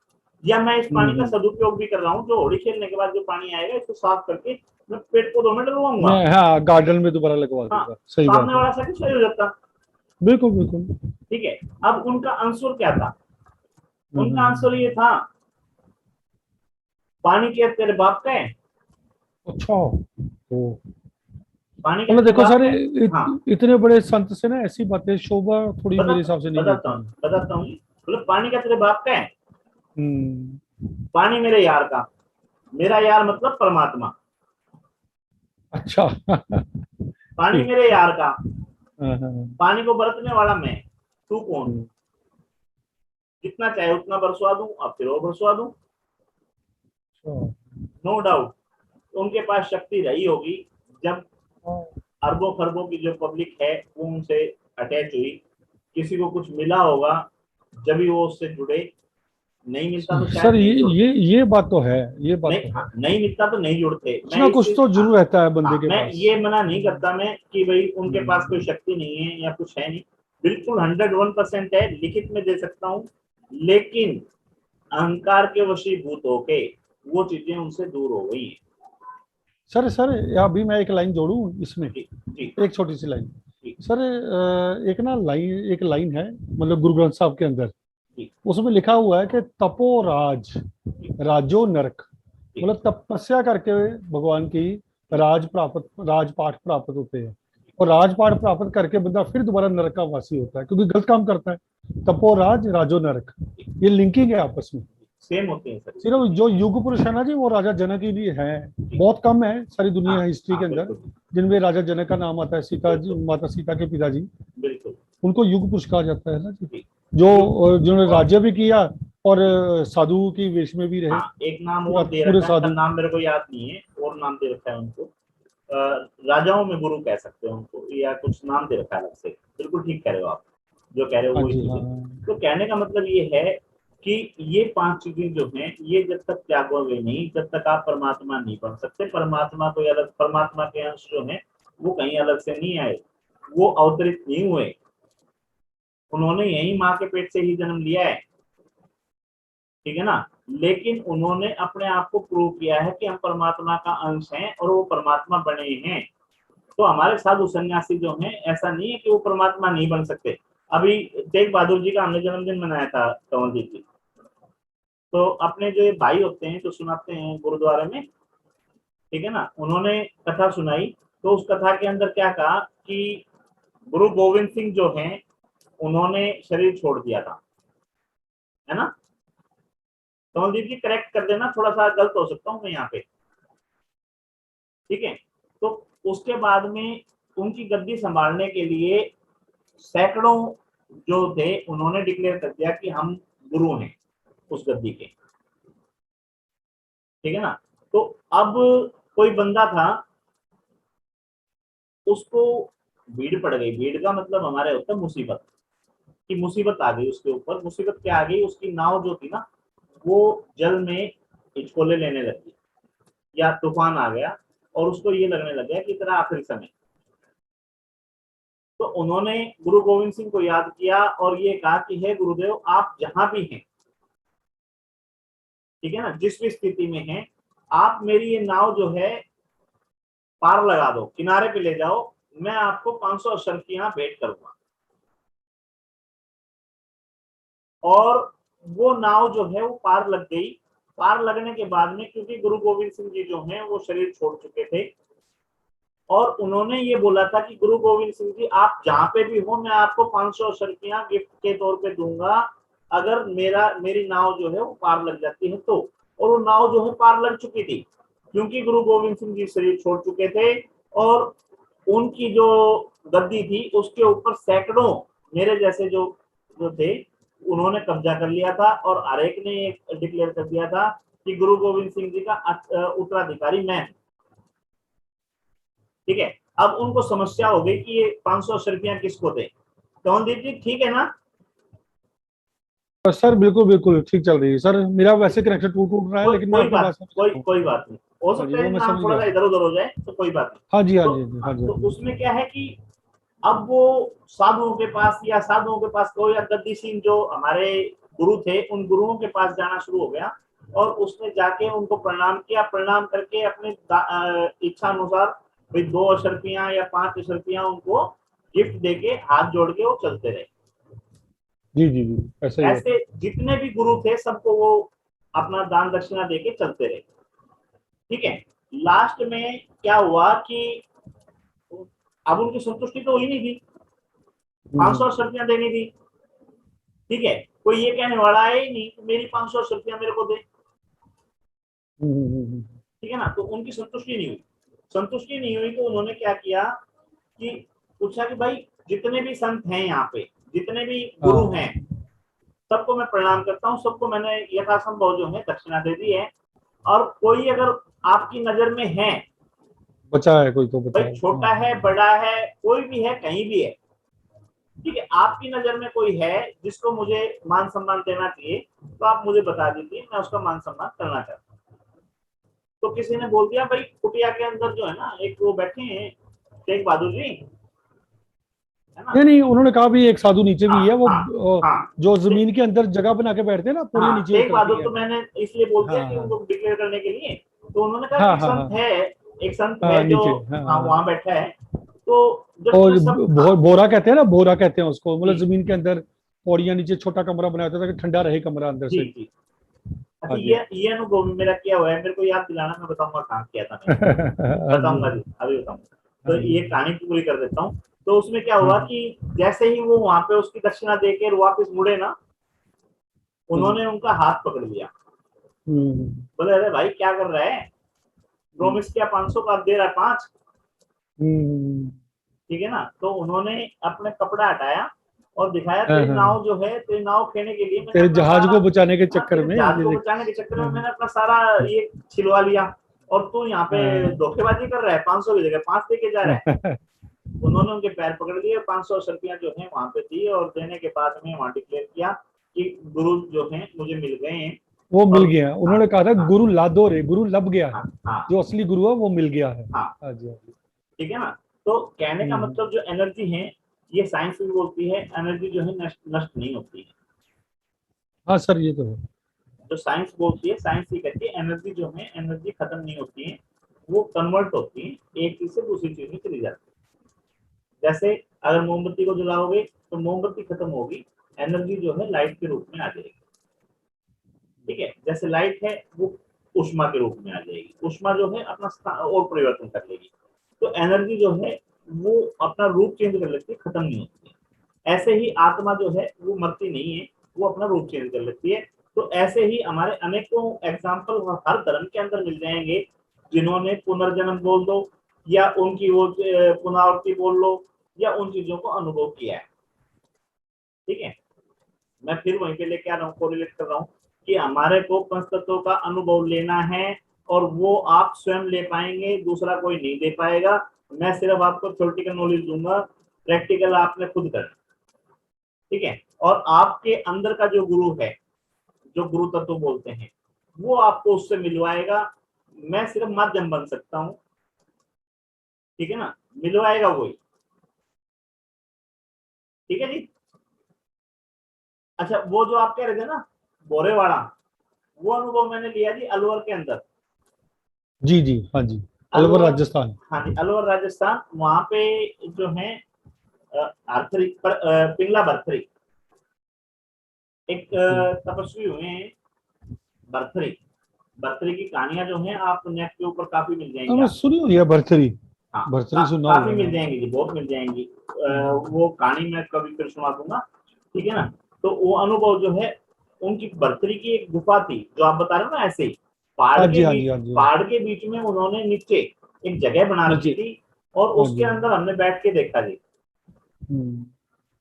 या मैं इस पानी का सदुपयोग भी कर रहा हूँ, जो होली खेलने के बाद जो पानी आएगा इसको साफ करके मैं पेड़ पौधों में डलवाऊंगा। मैं, हाँ, गार्डन में दोबारा लगवा हाँ, दूंगा, सही बात सामने है। वाला सेटिस्फाई हो जाता, बिल्कुल बिल्कुल। ठीक है। अब उनका आंसर क्या था? उनका आंसर हम्म। ये था, पानी क्या तेरे बाप का है? अच्छा, ओ, पानी क्या मतलब तेरे देखो बाप सर, का है? हाँ, इतने बड़े संत से ना ऐसी बातें शोभा थोड़ी मेरे हिसाब से नहीं बताता मिलती हूँ है। बताता हूँ, मतलब पानी क्या तेरे बाप का है? हम्म। पानी मेरे यार का, मेरा यार मतलब परमात्मा, अच्छा। पानी ठीक। मेरे यार का, हाँ हाँ। पानी को बरतने वाला मैं, तू कौन? हम्म, जितना चाहे उतना बरसवा दूं, अब फिर और बरसवा दूं, अच्छा। No doubt. उनके पास शक्ति रही होगी, जब हाँ। अरबों खरबों की जो पब्लिक है वो उनसे अटैच हुई, किसी को कुछ मिला होगा जब भी वो उससे जुड़े, नहीं मिलता तो सर शायद नहीं जुड़ते, ये बात तो है, ये बात तो नहीं, है। हाँ, नहीं मिलता तो नहीं जुड़ते। कुछ मैं ना इस कुछ चीज, तो हाँ, जरूर रहता है बंदे हाँ, के मैं पास। ये मना नहीं करता मैं कि भाई उनके पास कोई हम्म। शक्ति नहीं है या कुछ है नहीं, बिल्कुल 101% है, लिखित में दे सकता हूँ, लेकिन अहंकार के वशीभूत होके वो चीजें उनसे दूर हो गई हैं। सर अभी मैं एक लाइन जोड़ूं इसमें, जी जी एक छोटी सी लाइन। सर एक ना लाइन, एक लाइन है मतलब गुरु ग्रंथ साहब के अंदर, जी। उसमें लिखा हुआ है कि तपो राज राजो नरक, मतलब तपस्या करके भगवान की राजपाठ प्राप्त होते हैं, और राजपाठ प्राप्त करके बंदा फिर दोबारा नरक का वासी होता है क्योंकि गलत काम करता है। तपो राज राजो नरक, ये लिंकिंग है आपस में। सेम होते हैं सर। सिर्फ जो युग पुरुष है ना जी, वो राजा जनक ही भी है, बहुत कम है सारी दुनिया हिस्ट्री के अंदर बिल्कुल जिनमें राजा जनक का नाम आता है। सीता जी, माता सीता के पिताजी, बिल्कुल। उनको युग पुरुष कहा जाता है ना जी, जी। जो जिन्होंने राज्य भी किया और साधु की वेश में भी रहे। हाँ, एक नाम पूरा और दे पूरे रखा है, साधु। नाम मेरे को याद नहीं है, और नाम दे रखा है उनको, राजाओं में गुरु कह सकते हैं उनको, या कुछ नाम दे रखा है अलग से। बिल्कुल ठीक कह रहे हो आप, जो कह रहे हो हाँ वही जी, चीज हाँ है। तो कहने का मतलब ये है कि ये 5 चीजें जो हैं, ये जब तक त्यागोगे नहीं, जब तक आप परमात्मा नहीं बन सकते। परमात्मा कोई अलग, परमात्मा के अंश जो है वो कहीं अलग से नहीं आए, वो अवतरित नहीं हुए, उन्होंने यही माँ के पेट से ही जन्म लिया है, ठीक है ना। लेकिन उन्होंने अपने आप को प्रूव किया है कि हम परमात्मा का अंश हैं और वो परमात्मा बने हैं। तो हमारे साधु सन्यासी जो हैं, ऐसा नहीं है कि वो परमात्मा नहीं बन सकते। अभी तेग बहादुर जी का हमने जन्मदिन मनाया था, कंवलजीत जी। तो अपने जो ये भाई होते हैं जो सुनाते हैं गुरुद्वारे में, ठीक है ना, उन्होंने कथा सुनाई, तो उस कथा के अंदर क्या कहा कि गुरु गोविंद सिंह जो हैं, उन्होंने शरीर छोड़ दिया था, है ना। कंवलजीत जी करेक्ट कर देना, थोड़ा सा गलत हो सकता हूँ मैं यहाँ पे, ठीक है। तो उसके बाद में उनकी गद्दी संभालने के लिए सैकड़ों जो थे, उन्होंने डिक्लेयर कर दिया कि हम गुरु हैं उस गद्दी के, ठीक है ना। तो अब कोई बंदा था, उसको भीड़ पड़ गई। भीड़ का मतलब हमारे होता है मुसीबत, की मुसीबत आ गई उसके ऊपर। मुसीबत क्या आ गई, उसकी नाव जो थी ना, वो जल में हिचकोले लेने लगी, या तूफान आ गया, और उसको ये लगने लग गया कि तेरा आखिरी समय। तो उन्होंने गुरु गोविंद सिंह को याद किया और ये कहा कि हे गुरुदेव, आप जहां भी हैं, ठीक है ना, जिस भी स्थिति में हैं, आप मेरी ये नाव जो है पार लगा दो, किनारे पे ले जाओ, मैं आपको 500 अशर्फियां भेंट करूंगा। और वो नाव जो है वो पार लग गई। पार लगने के बाद में, क्योंकि गुरु गोविंद सिंह जी जो हैं वो शरीर छोड़ चुके थे, और उन्होंने ये बोला था कि गुरु गोविंद सिंह जी, आप जहां पे भी हो, मैं आपको 500 अशर्फियां गिफ्ट के तौर पे दूंगा, अगर मेरी नाव जो है वो पार लग जाती है तो। और वो नाव जो है पार लग चुकी थी, क्योंकि गुरु गोविंद सिंह जी शरीर छोड़ चुके थे, और उनकी जो गद्दी थी उसके ऊपर सैकड़ों मेरे जैसे जो जो थे, उन्होंने कब्जा कर लिया था। और हर एक ने डिक्लेयर कर दिया था कि गुरु गोविंद सिंह जी का उत्तराधिकारी मैं, ठीक है। अब उनको समस्या हो गई कि ये 500 रुपया किसको दे। कंवलजीत जी ठीक है ना? सर बिल्कुल बिल्कुल ठीक चल रही है सर। मेरा वैसे कनेक्शन टूट टूट रहा है, लेकिन मैं कोई आपकी बात बात समझ कोई रहा हूँ। कोई बात नहीं, हो हाँ जी, सकता है वो मैं नाम समझ थोड़ा गया। सा इधर उधर हो जाए, तो कोई बात नहीं। हाँ जी, हाँ तो, जी, हाँ जी, तो हाँ जी। उसमें क्या है कि अब वो साधुओं के पास, या साधुओं के पास कहो, या गद्दी सिंह जो हमारे गुरु थे, उन गुरुओं के पास जाना शुरू हो गया, और उसने जाके उनको प्रणाम किया। प्रणाम करके अपने इच्छा अनुसार भाई 2 अशर्फियां या 5 अशर्फियां उनको गिफ्ट देके हाथ जोड़ के वो चलते रहे। जी जी जी, ऐसा ही होता ऐसे जितने भी गुरु थे सबको वो अपना दान दक्षिणा देके चलते रहे, ठीक है। लास्ट में क्या हुआ कि अब उनकी संतुष्टि तो हुई नहीं थी, है। 500 शर्तियां देनी थी, ठीक है। कोई ये कहने वाला है ही नहीं कि मेरी 500 शर्तियां मेरे को दे, ठीक है ना। तो उनकी संतुष्टि नहीं हुई। संतुष्टि नहीं हुई तो उन्होंने क्या किया कि पूछा कि भाई जितने भी संत हैं यहाँ पे, जितने भी गुरु हैं, सबको मैं प्रणाम करता हूँ, सबको मैंने यथासंभव जो है दक्षिणा दे दी है, और कोई अगर आपकी नजर में है, बचा है कोई तो बचा भाई है। छोटा है, बड़ा है, कोई भी है, कहीं भी है, ठीक है, आपकी नजर में कोई है जिसको मुझे मान सम्मान देना चाहिए, तो आप मुझे बता दीजिए, मैं उसका मान सम्मान करना चाहता हूँ। तो किसी ने बोल दिया भाई कुटिया के अंदर जो है ना, एक वो बैठे हैं तेग बहादुर जी, है ना। नहीं नहीं, उन्होंने कहा भी एक साधु नीचे भी हाँ है, वो हाँ हाँ, जो जमीन के अंदर जगह बना के बैठते हैं ना, पूरी हाँ नीचे तेग उतरती बहादुर है। तो मैंने इसलिए बोल दिया हाँ कि हाँ उनको डिक्लेयर करने के लिए। तो उन्होंने कहा कि हाँ एक हाँ संत हाँ है, एक संत हाँ, है जो नीचे, हाँ हाँ वहां बैठा है, तो जब और सब बोरा कहते हैं ना, बोरा कहते हैं उसको, मतलब जी। जमीन के अंदर पौड़ियां नीचे छोटा कमरा बनाया होता था कि ठंडा रहे कमरा अंदर जी से। जी। अच्छा, हाँ जी। ये अनुभव भी मेरा किया हुआ है, मेरे को याद दिलाना, मैं बताऊंगा कहाँ किया था मैंने। हाँ जी। बताऊंगा जी, अभी बताऊंगा। तो हाँ जी। ये कहानी पूरी कर देता हूँ। तो उसमें क्या हुआ हम्म, कि जैसे ही वो वहां पे उसकी दक्षिणा देकर वापस मुड़े ना, हम्म, उन्होंने उनका हाथ पकड़ लिया। हम्म, बोले अरे भाई क्या कर रहा है, प्रॉमिस किया 500 का, अब दे रहा है 5। हम्म, ठीक है ना। तो उन्होंने अपने कपड़ा हटाया और दिखाया, हाँ तेरी हाँ, नाव जो है, तेरी नाव खेने के लिए मैंने तेरे अपना जहाज सारा, को बचाने के हाँ, चक्कर तेरे में जहाज को ये। बचाने के चक्कर में हाँ मैंने अपना सारा ये छिलवा लिया, और तू यहाँ पे हाँ, धोखेबाजी कर रहा है, 500 की जगह 5 देके जा रहा है। हाँ, उन्होंने उनके पैर पकड़ लिए, 500 रुपया जो है वहां पे दी, और देने के बाद में वहां डिक्लेयर किया कि गुरु जो है मुझे मिल गए हैं। वो मिल और गया, हाँ उन्होंने कहा था हाँ गुरु लादो रे, गुरु लब गया है, हाँ हाँ जो असली गुरु है वो मिल गया है। हाँ। हाँ जी, हाँ जी। ठीक है ना। तो कहने का हम्म, मतलब जो एनर्जी है, ये साइंस भी बोलती है, एनर्जी जो है नष्ट नष्ट नहीं होती है। हाँ सर ये तो है। जो साइंस बोलती है, साइंस ये कहती है एनर्जी जो है, एनर्जी खत्म नहीं होती है, वो कन्वर्ट होती है, एक चीज से दूसरी चीज में चली जाती है। जैसे अगर मोमबत्ती को जलाओगे तो मोमबत्ती खत्म होगी, एनर्जी जो है लाइट के रूप में आ जाएगी। ठीक है, जैसे लाइट है वो ऊष्मा के रूप में आ जाएगी, ऊष्मा जो है अपना और परिवर्तन कर लेगी। तो एनर्जी जो है वो अपना रूप चेंज कर लेती है, खत्म नहीं होती है। ऐसे ही आत्मा जो है वो मरती नहीं है, वो अपना रूप चेंज कर लेती है। तो ऐसे ही हमारे अनेकों एग्जाम्पल हर धर्म के अंदर मिल जाएंगे, जिन्होंने पुनर्जन्म बोल दो, या उनकी वो पुनरावृत्ति बोल लो, या उन चीजों को अनुभव किया है। ठीक है, मैं फिर वहीं पे लेके आ रहा हूँ, कोरिलेट कर रहा हूँ कि हमारे को पंच तत्वों का अनुभव लेना है, और वो आप स्वयं ले पाएंगे, दूसरा कोई नहीं दे पाएगा। मैं सिर्फ आपको थ्योरेटिकल नॉलेज दूंगा, प्रैक्टिकल आपने खुद करना। ठीक है, और आपके अंदर का जो गुरु है, जो गुरु तत्व बोलते हैं, वो आपको उससे मिलवाएगा। मैं सिर्फ माध्यम बन सकता हूँ। ठीक है ना, मिलवाएगा वही। ठीक है जी। अच्छा, वो जो आप कह रहे थे ना बोरेवाड़ा, वो अनुभव मैंने लिया जी अलवर के अंदर। जी जी, हाँ जी। अलवर अलवर, राजस्थान। हाँ जी, अलवर राजस्थान। वहां पे जो है आर्थरी पिंगला भरथरी, एक तपस्वी हुए हैं भरथरी। भरथरी की कहानियां जो हैं आप नेट के ऊपर काफी मिल जाएंगी हमने आप। सुनी हुई है भरथरी, हाँ, भरथरी सुना काफी हुआ है मिल नाम। जाएंगी जी, बहुत मिल जाएंगी। हम्म, वो कहानी मैं कभी फिर सुना दूंगा। ठीक है ना। तो वो अनुभव जो है, उनकी भरथरी की एक गुफा थी, जो आप बता रहे हो ना, ऐसे ही हाँ जी, हाँ जी, हाँ जी। पहाड़ के बीच में उन्होंने नीचे एक जगह बना रखी नीचे। थी, और हाँ उसके जी। अंदर हमने बैठ के देखा जी। हम्म,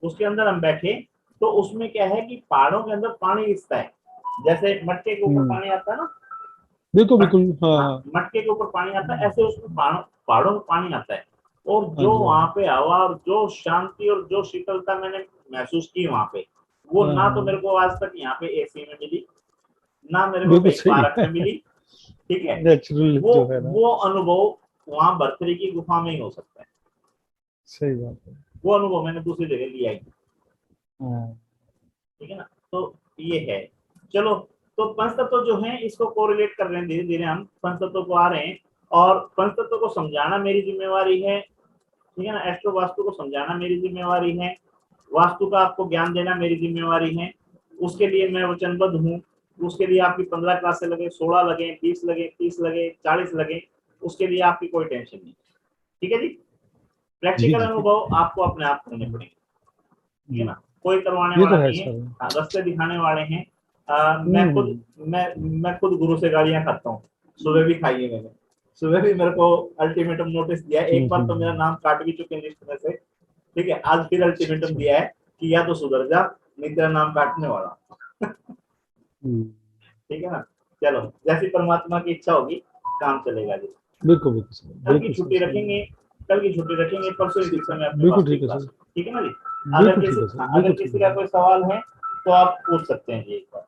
उसके अंदर हम बैठे, तो उसमें क्या है कि पहाड़ों के अंदर पानी रिसता है, जैसे मटके के ऊपर हम्म, पानी आता है ना, बिल्कुल मट, बिल्कुल, हाँ हाँ, हाँ। मटके के ऊपर पानी आता है, ऐसे उसमें पहाड़ों में पानी आता है। और हाँ जो जी, हाँ वहां जी। पे हवा, और जो शांति और जो शीतलता मैंने महसूस की वहां पे, वो हाँ ना तो मेरे हाँ, को आज तक यहाँ पे एसी में मिली, ना मेरे को बिल्कुल कहीं सही पार्क है। में मिली। ठीक है, नेचुरल वो जो है ना। वो अनुभव वहां भरतरी की गुफा में ही हो सकता है। सही बात है। वो अनुभव मैंने दूसरी जगह लिया ही। हाँ। ठीक है ना। तो ये है। चलो, तो पंचतत्व जो है इसको कोरिलेट कर रहे हैं, धीरे धीरे हम पंचतत्व को आ रहे हैं, और पंचतत्व को समझाना मेरी जिम्मेवारी है। ठीक है ना, एस्ट्रो वास्तु को समझाना मेरी जिम्मेवारी है, वास्तु का आपको ज्ञान देना मेरी जिम्मेवारी है। उसके लिए मैं वचनबद्ध हूँ। उसके लिए आपकी 15 क्लासें लगे, 16 लगे, 20 लगे, 30 लगे, 40 लगे, उसके लिए आपकी कोई टेंशन नहीं। ठीक है जी। जी प्रैक्टिकल जी। अनुभव आपको अपने आप करने पड़ेंगे। ठीक है हम्म, ना, कोई करवाने ये वाला तो है नहीं है। सर। हाँ, रास्ते दिखाने वाले हैं। मैं खुद हम्म, मैं खुद गुरु से गालियां खाता हूँ। सुबह भी खाई है मैंने, सुबह भी मेरे को अल्टीमेटम नोटिस दिया, एक बार तो मेरा हम्म, नाम काट भी चुके लिस्ट में से। ठीक है, आज फिर अच्छा अल्टीमेटम अच्छा। दिया है कि या तो सुधर जा, नहीं तेरा नाम काटने वाला। हम्म, ठीक है ना। चलो, जैसी परमात्मा की इच्छा होगी, काम चलेगा जी। बिल्कुल बिल्कुल सर, कल की बिल्कुल सर, छुट्टी सही रखेंगे, है। कल की छुट्टी रखेंगे, परसों ही दीक्षा में अपने बिल्कुल पास की ठीक है क्लास। सर, ठीक है ना जी। बिल्कुल ठीक है सर, अगर बिल्कुल ठीक किसी है का सर। कोई सवाल है तो आप पूछ सकते हैं जी एक बार।